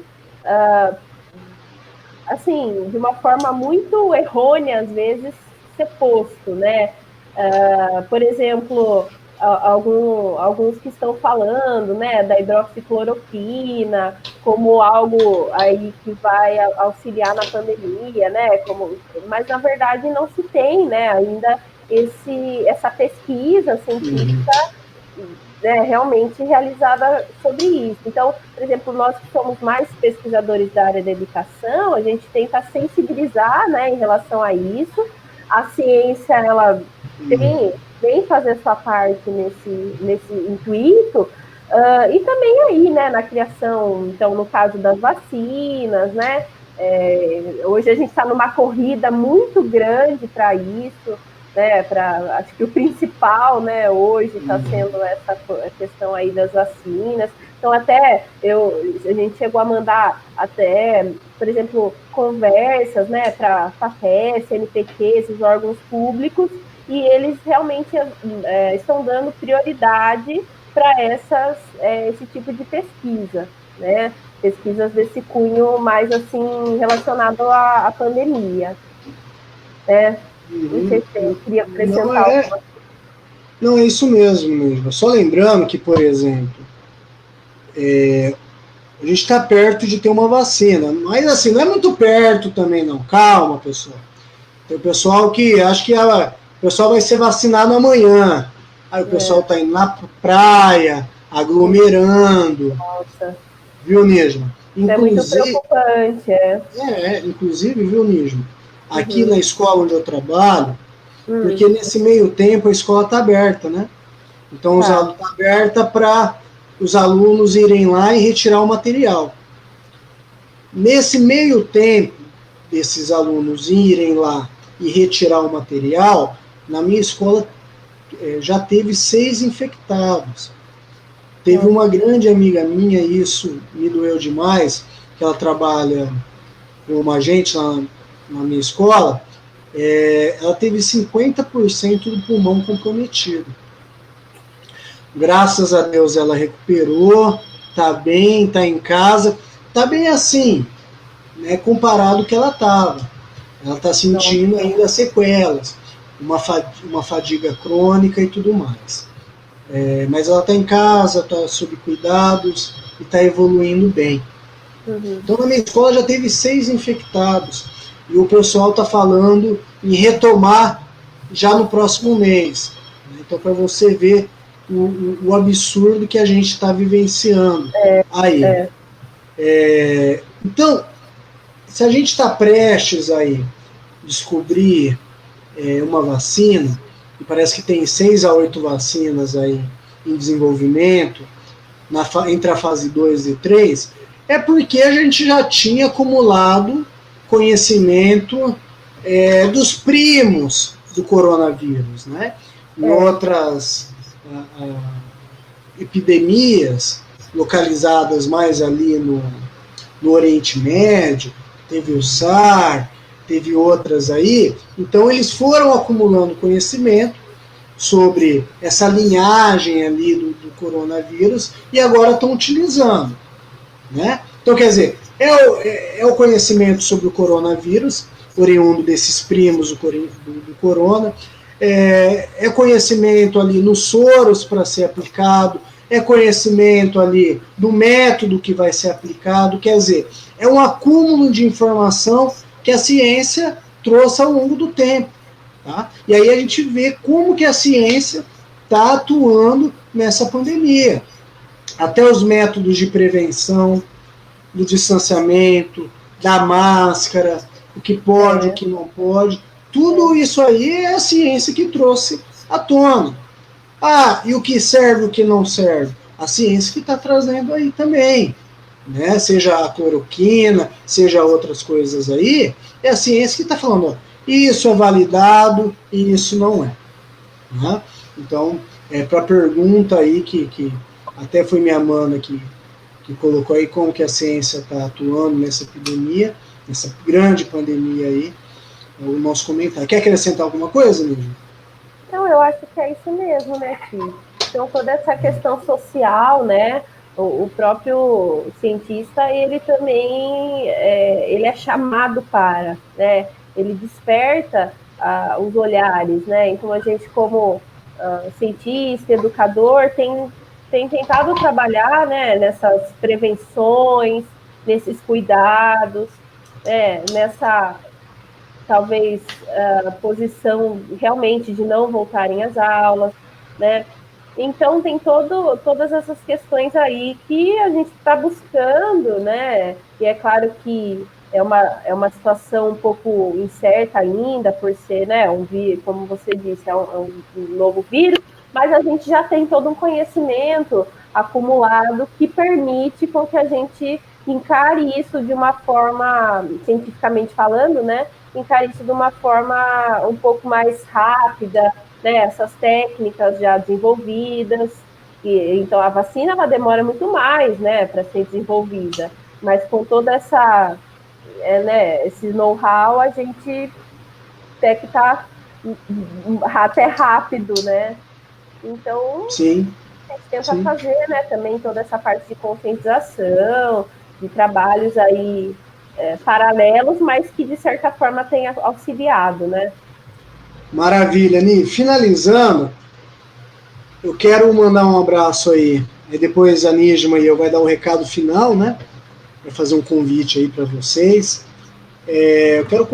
assim, de uma forma muito errônea, às vezes, ser posto, né, por exemplo, alguns que estão falando, né, da hidroxicloroquina como algo aí que vai auxiliar na pandemia, né, mas na verdade não se tem, né, ainda essa pesquisa científica, né, realmente realizada sobre isso. Então, por exemplo, nós que somos mais pesquisadores da área da educação, a gente tenta sensibilizar, né, em relação a isso. A ciência, ela vem fazer sua parte nesse intuito, e também aí, né, na criação, então, no caso das vacinas, né, hoje a gente está numa corrida muito grande para isso, né, acho que o principal, né, hoje está sendo essa questão aí das vacinas. Então, até a gente chegou a mandar até, por exemplo, conversas, né, para a FAPES, CNPq, esses órgãos públicos, e eles realmente estão dando prioridade para esse tipo de pesquisa, né? Pesquisas desse cunho mais assim relacionado à pandemia, né? Não sei se eu queria acrescentar alguma coisa. Não, é isso mesmo. Só lembrando que, por exemplo, a gente está perto de ter uma vacina, mas assim, não é muito perto também não. Calma, pessoal. Tem o pessoal que acha que o pessoal vai ser vacinado amanhã. Aí o pessoal está indo na praia, aglomerando. Nossa. Viu, Nígima? É muito preocupante, inclusive, viu, Nígima? Aqui na escola onde eu trabalho, porque nesse meio tempo a escola está aberta, né? Então está aberta para os alunos irem lá e retirar o material. Nesse meio tempo desses alunos irem lá e retirar o material, na minha escola já teve 6 infectados. Teve uma grande amiga minha, e isso me doeu demais, que ela trabalha como agente lá na minha escola, ela teve 50% do pulmão comprometido. Graças a Deus ela recuperou, está bem, está em casa, está bem assim, né, comparado ao que ela estava. Ela está sentindo ainda sequelas, uma fadiga crônica e tudo mais. Mas ela está em casa, está sob cuidados e está evoluindo bem. Então, na minha escola já teve 6 infectados e o pessoal está falando em retomar já no próximo mês. Então, para você ver o absurdo que a gente está vivenciando aí. Então, se a gente está prestes aí, descobrir uma vacina, e parece que tem 6 a 8 vacinas aí em desenvolvimento, entre a fase 2 e 3, é porque a gente já tinha acumulado conhecimento dos primos do coronavírus, né? Em outras epidemias localizadas mais ali no Oriente Médio, teve o SARS, teve outras aí, então eles foram acumulando conhecimento sobre essa linhagem ali do coronavírus e agora estão utilizando, né? Então, quer dizer, é o conhecimento sobre o coronavírus, oriundo desses primos do corona, é conhecimento ali nos soros para ser aplicado, é conhecimento ali do método que vai ser aplicado, quer dizer, é um acúmulo de informação que a ciência trouxe ao longo do tempo. Tá? E aí a gente vê como que a ciência está atuando nessa pandemia. Até os métodos de prevenção, do distanciamento, da máscara, o que pode, o que não pode, tudo isso aí é a ciência que trouxe à tona. E o que serve e o que não serve? A ciência que está trazendo aí também. Né? Seja a cloroquina, seja outras coisas aí, é a ciência que está falando, ó, isso é validado e isso não é. Né? Então, para a pergunta aí, que até foi minha mana que colocou aí como que a ciência está atuando nessa epidemia, nessa grande pandemia aí, o nosso comentário. Quer acrescentar alguma coisa, Lígia? Não, eu acho que é isso mesmo, né, Tio? Então, toda essa questão social, né, o próprio cientista, ele também ele é chamado para, né, ele desperta os olhares, né, então a gente como cientista, educador, tem tentado trabalhar, né, nessas prevenções, nesses cuidados, nessa talvez posição realmente de não voltarem às aulas, né? Então tem todas essas questões aí que a gente está buscando, né? E é claro que é uma situação um pouco incerta ainda, por ser, né, como você disse, é um novo vírus, mas a gente já tem todo um conhecimento acumulado que permite com que a gente encare isso de uma forma, cientificamente falando, né? Encare isso de uma forma um pouco mais rápida, né, essas técnicas já desenvolvidas, então a vacina ela demora muito mais, né, para ser desenvolvida, mas com toda essa, esse know-how a gente até que está até rápido, né? Então sim, a gente tenta fazer, né, também toda essa parte de conscientização, de trabalhos aí paralelos, mas que de certa forma tem auxiliado, né? Maravilha, Ni. Finalizando, eu quero mandar um abraço aí. E depois a Nígima e eu vai dar um recado final, né? Vai fazer um convite aí para vocês. Eu quero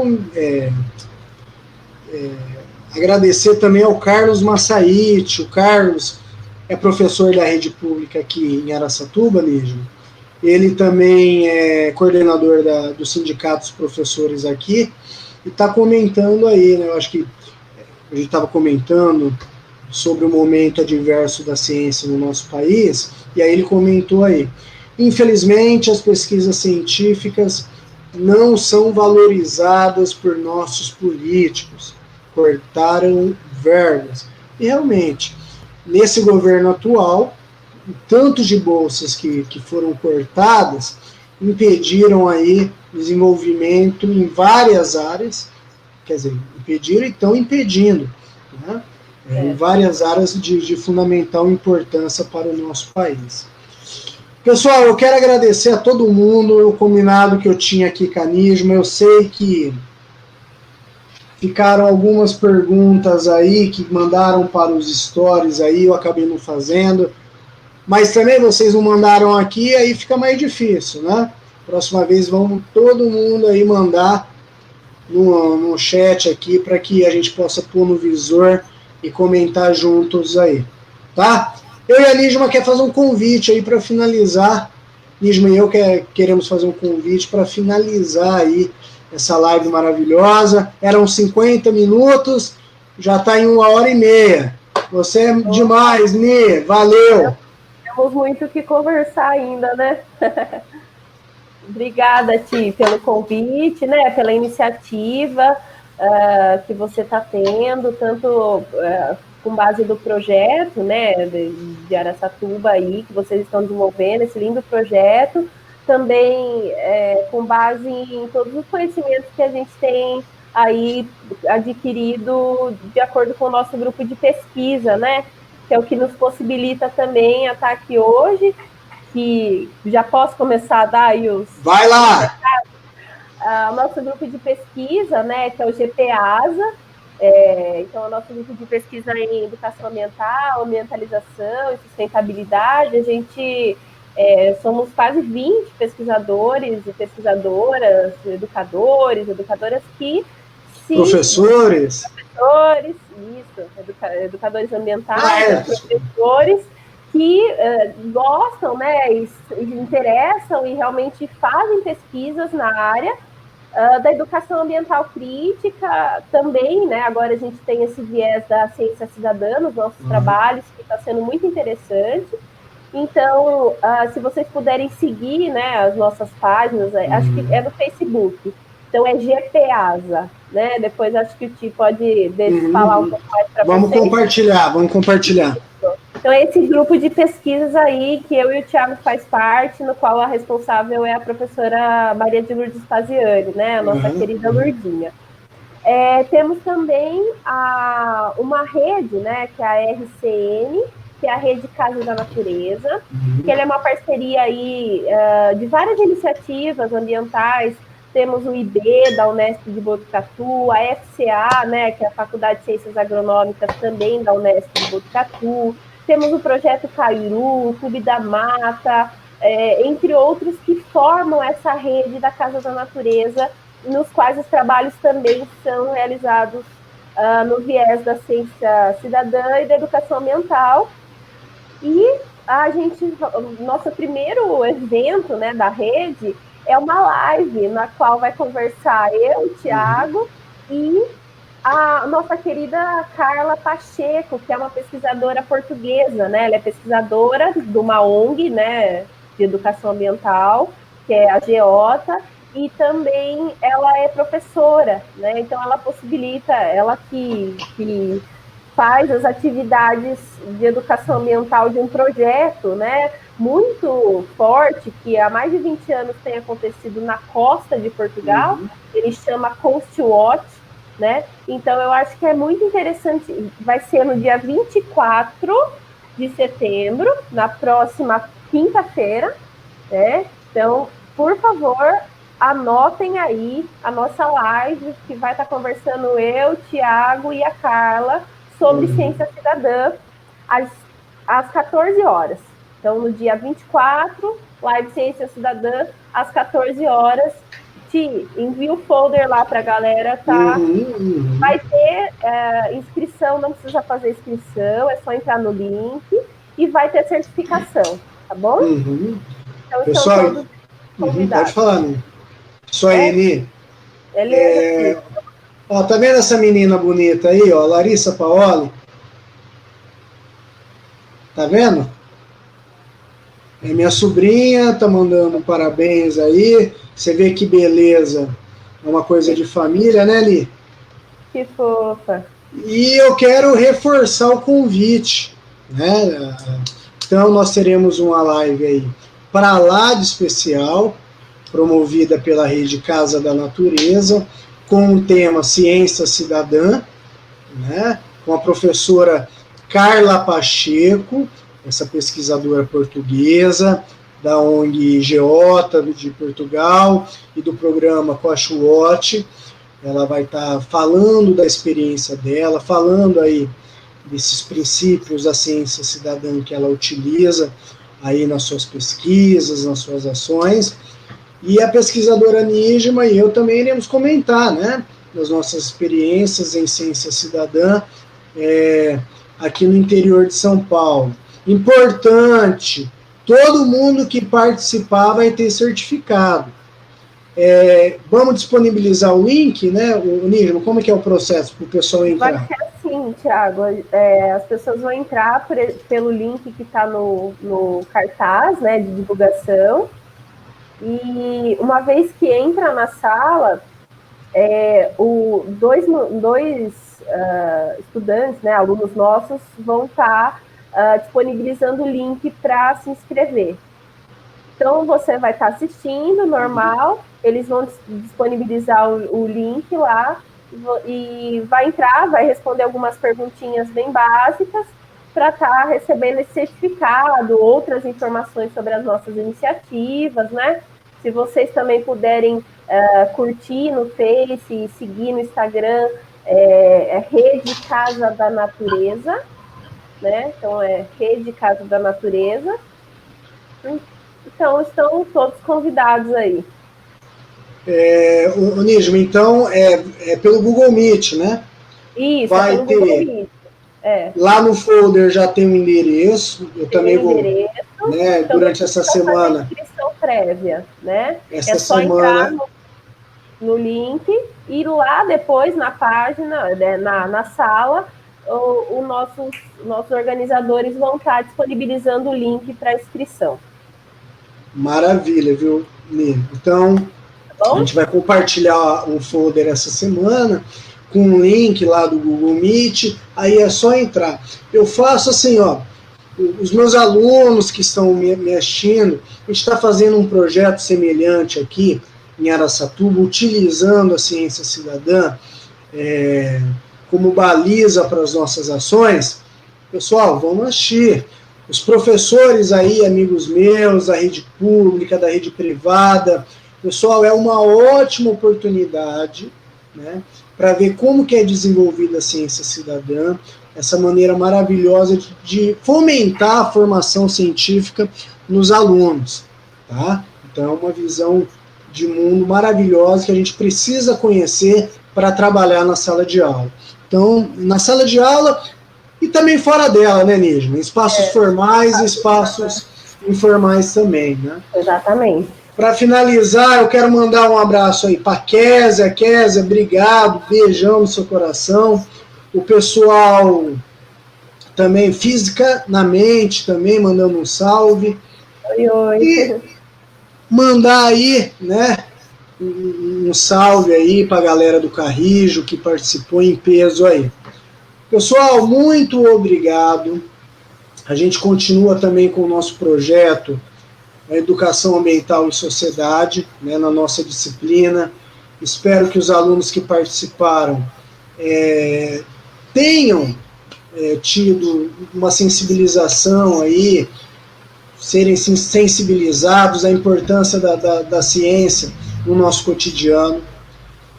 agradecer também ao Carlos Massaíti. O Carlos é professor da rede pública aqui em Araçatuba, Nígima. Ele também é coordenador do Sindicato dos Professores aqui e está comentando aí, né? Eu acho que a gente estava comentando sobre o momento adverso da ciência no nosso país, e aí ele comentou aí, infelizmente as pesquisas científicas não são valorizadas por nossos políticos, cortaram verbas. E realmente, nesse governo atual, tanto de bolsas que foram cortadas, impediram aí desenvolvimento em várias áreas, quer dizer, impediram e estão impedindo, né? Em várias áreas de fundamental importância para o nosso país. Pessoal, eu quero agradecer a todo mundo, o combinado que eu tinha aqui com a Nígima. Eu sei que ficaram algumas perguntas aí que mandaram para os stories aí, eu acabei não fazendo, mas também vocês não mandaram aqui, aí fica mais difícil, né? Próxima vez vamos todo mundo aí mandar no chat aqui para que a gente possa pôr no visor e comentar juntos aí, tá? Eu e a Nígima quer fazer um convite aí para finalizar. Nígima e eu queremos fazer um convite para finalizar aí essa live maravilhosa. Eram 50 minutos, já está em 1h30. Você é demais, Ni, valeu. Temos muito o que conversar ainda, né? Obrigada, Ti, pelo convite, né? Pela iniciativa que você está tendo, tanto com base do projeto, né, de Araçatuba aí, que vocês estão desenvolvendo, esse lindo projeto, também com base em todos os conhecimentos que a gente tem aí adquirido de acordo com o nosso grupo de pesquisa, né, que é o que nos possibilita também a estar aqui hoje, que já posso começar a dar aí os... Vai lá! O nosso grupo de pesquisa, né, que é o GPASA, então, o nosso grupo de pesquisa em educação ambiental, ambientalização e sustentabilidade, a gente somos quase 20 pesquisadores e pesquisadoras, educadoras que... Professores, isso, educadores ambientais, professores que gostam, né, e interessam e realmente fazem pesquisas na área da educação ambiental crítica também, né? Agora a gente tem esse viés da ciência cidadã nos nossos trabalhos, que está sendo muito interessante. Então, se vocês puderem seguir, né, as nossas páginas, acho que é no Facebook, então é GPASA, né? Depois acho que o Ti pode falar um pouco mais para vocês. Vamos compartilhar. Então, é esse grupo de pesquisas aí que eu e o Thiago faz parte, no qual a responsável é a professora Maria de Lourdes Paziani, né? A nossa querida Lourdinha. Temos também uma rede, né? Que é a RCN, que é a Rede Casa da Natureza, que ela é uma parceria aí de várias iniciativas ambientais. Temos o IB da Unesp de Botucatu, a FCA, né? Que é a Faculdade de Ciências Agronômicas também da Unesp de Botucatu. Temos o Projeto Cairu, o Clube da Mata, entre outros que formam essa rede da Casa da Natureza, nos quais os trabalhos também são realizados no viés da ciência cidadã e da educação ambiental. E nosso primeiro evento, né, da rede é uma live na qual vai conversar eu, o Thiago, e a nossa querida Carla Pacheco, que é uma pesquisadora portuguesa, né? Ela é pesquisadora de uma ONG, né, de educação ambiental, que é a GEOTA, e também ela é professora, né? Então ela possibilita, ela que faz as atividades de educação ambiental de um projeto, né, muito forte, que há mais de 20 anos tem acontecido na costa de Portugal, ele chama Coast Watch, né? Então, eu acho que é muito interessante, vai ser no dia 24 de setembro, na próxima quinta-feira, né? Então, por favor, anotem aí a nossa live, que vai estar conversando eu, o Thiago e a Carla sobre ciência cidadã, às 14 horas. Então, no dia 24, live Ciência Cidadã, às 14 horas, envia o folder lá para a galera, tá? Vai ter inscrição, não precisa fazer inscrição, é só entrar no link e vai ter certificação, tá bom? Então, pessoal, pode falar, né? Isso aí, Ni. Beleza. Ó, tá vendo essa menina bonita aí, ó, Larissa Paoli? Tá vendo? É minha sobrinha, tá mandando parabéns aí. Você vê que beleza. É uma coisa de família, né, Li? Que fofa. E eu quero reforçar o convite, né? Então, nós teremos uma live aí para lá de especial, promovida pela Rede Casa da Natureza, com o tema Ciência Cidadã, né? Com a professora Carla Pacheco, essa pesquisadora portuguesa, da ONG GEOTA de Portugal e do programa Coast Watch. Ela vai estar falando da experiência dela, falando aí desses princípios da ciência cidadã que ela utiliza aí nas suas pesquisas, nas suas ações. E a pesquisadora Nígima e eu também iremos comentar, né, das nossas experiências em ciência cidadã aqui no interior de São Paulo. Importante, todo mundo que participar vai ter certificado. Vamos disponibilizar o link, né, o Nígio? Como é que é o processo para o pessoal entrar? Vai ser assim, Thiago, as pessoas vão entrar pelo link que está no cartaz, né, de divulgação, e uma vez que entra na sala, dois estudantes, né, alunos nossos, vão estar disponibilizando o link para se inscrever. Então, você vai estar assistindo, normal, eles vão disponibilizar o link lá e vai entrar, vai responder algumas perguntinhas bem básicas para estar recebendo esse certificado, outras informações sobre as nossas iniciativas, né? Se vocês também puderem curtir no Face e seguir no Instagram, Rede Casa da Natureza, né? Então, Rede Casa da Natureza. Então, estão todos convidados aí. O Nígio, então, é pelo Google Meet, né? Isso, vai pelo ter. Google Meet. Lá no folder já tem um endereço, eu também vou, né, então, durante essa semana. Inscrição prévia, né? Essa só semana entrar no link e lá depois na página, na sala, os nossos organizadores vão estar disponibilizando o link para inscrição. Maravilha, viu, Nino? Então, a gente vai compartilhar um folder essa semana com um link lá do Google Meet, aí é só entrar. Eu faço assim, os meus alunos que estão me assistindo, a gente está fazendo um projeto semelhante aqui em Araçatuba, utilizando a ciência cidadã como baliza para as nossas ações. Pessoal, vamos assistir. Os professores aí, amigos meus, da rede pública, da rede privada, pessoal, é uma ótima oportunidade, né, para ver como que é desenvolvida a ciência cidadã, essa maneira maravilhosa de fomentar a formação científica nos alunos, tá? Então, é uma visão de mundo maravilhosa que a gente precisa conhecer para trabalhar na sala de aula. Então, na sala de aula e também fora dela, né, Nígio? Espaços formais e espaços informais também, né? Exatamente. Para finalizar, eu quero mandar um abraço aí para Kézia. Kézia, obrigado, beijão no seu coração. O pessoal também, Física na Mente, também mandando um salve. Oi. E mandar aí, né, um salve aí para a galera do Carrijo que participou em peso aí. Pessoal, muito obrigado. A gente continua também com o nosso projeto a Educação Ambiental e Sociedade, né, na nossa disciplina. Espero que os alunos que participaram tenham tido uma sensibilização aí, serem sensibilizados à importância da ciência no nosso cotidiano.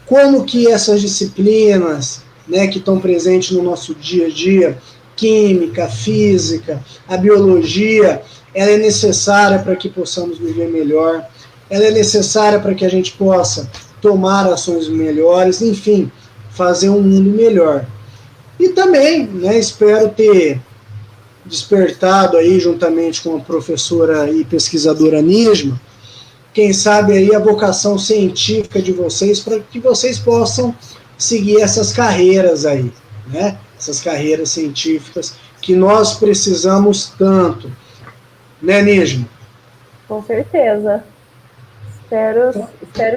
Como que essas disciplinas, né, que estão presentes no nosso dia a dia, química, física, a biologia, ela é necessária para que possamos viver melhor, ela é necessária para que a gente possa tomar ações melhores, enfim, fazer um mundo melhor. E também, né, espero ter despertado aí, juntamente com a professora e pesquisadora Nisma, quem sabe aí a vocação científica de vocês, para que vocês possam seguir essas carreiras aí, né? Essas carreiras científicas que nós precisamos tanto. Né, Nisma? Com certeza. Espero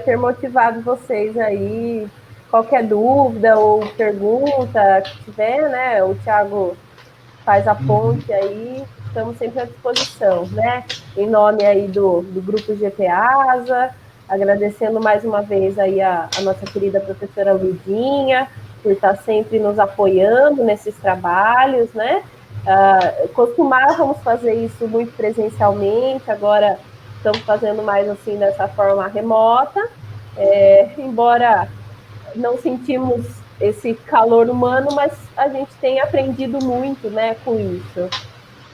ter motivado vocês aí. Qualquer dúvida ou pergunta que tiver, né? O Thiago faz a ponte aí, estamos sempre à disposição, né? Em nome aí do Grupo GPASA, agradecendo mais uma vez aí a nossa querida professora Ludinha, por estar sempre nos apoiando nesses trabalhos, né? Costumávamos fazer isso muito presencialmente, agora estamos fazendo mais assim dessa forma remota, embora não sentimos esse calor humano, mas a gente tem aprendido muito, né, com isso.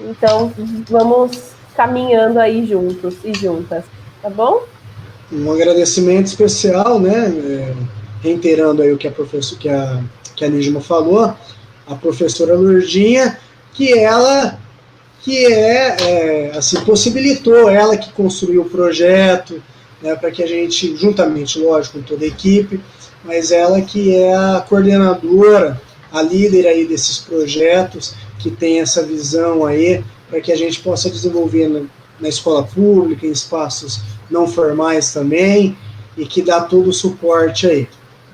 Então, vamos caminhando aí juntos e juntas, tá bom? Um agradecimento especial, né, reiterando aí o que a Nígima falou, a professora Lourdinha, que ela assim, possibilitou, ela que construiu o projeto, né, para que a gente, juntamente, lógico, com toda a equipe, mas ela que é a coordenadora, a líder aí desses projetos, que tem essa visão aí, para que a gente possa desenvolver na escola pública, em espaços não formais também, e que dá todo o suporte aí.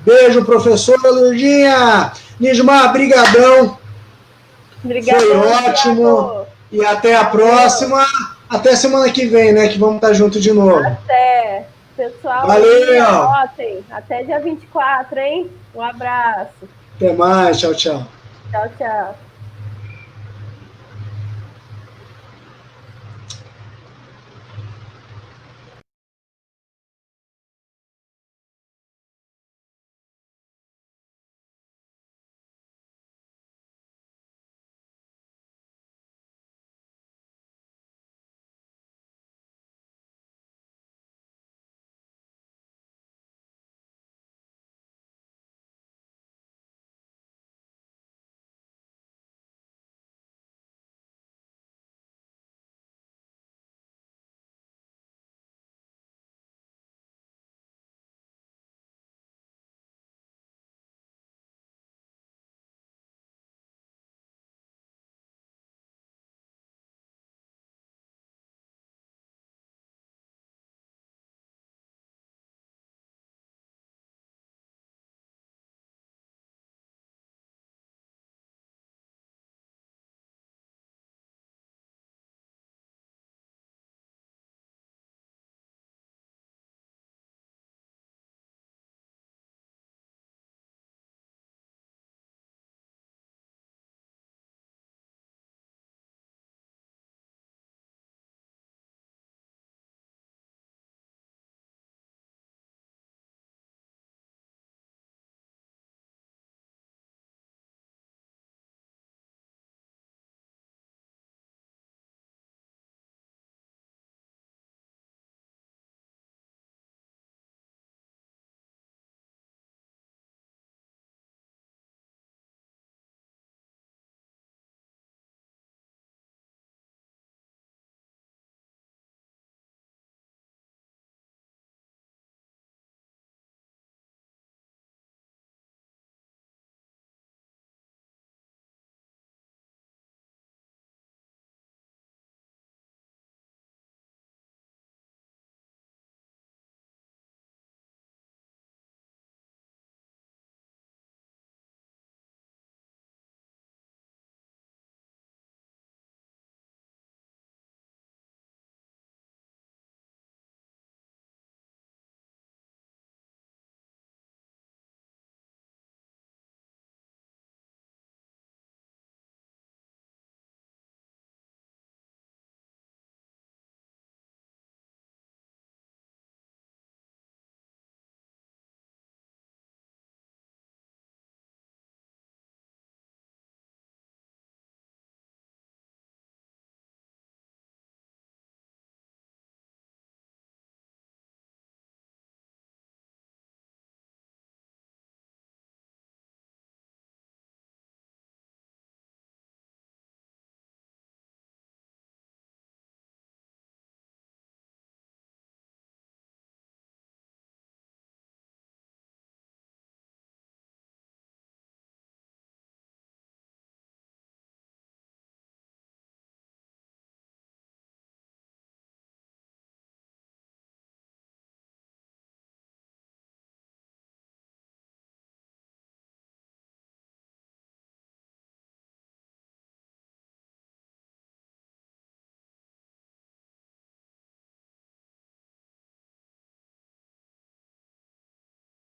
Beijo, professora Lourdinha! Nijmar, brigadão! Obrigada, foi ótimo! Thiago. E até a próxima! Até semana que vem, né? Que vamos estar junto de novo. Até! Pessoal, valeu! anotem. Até dia 24, hein? Um abraço. Até mais, tchau, tchau. Tchau, tchau.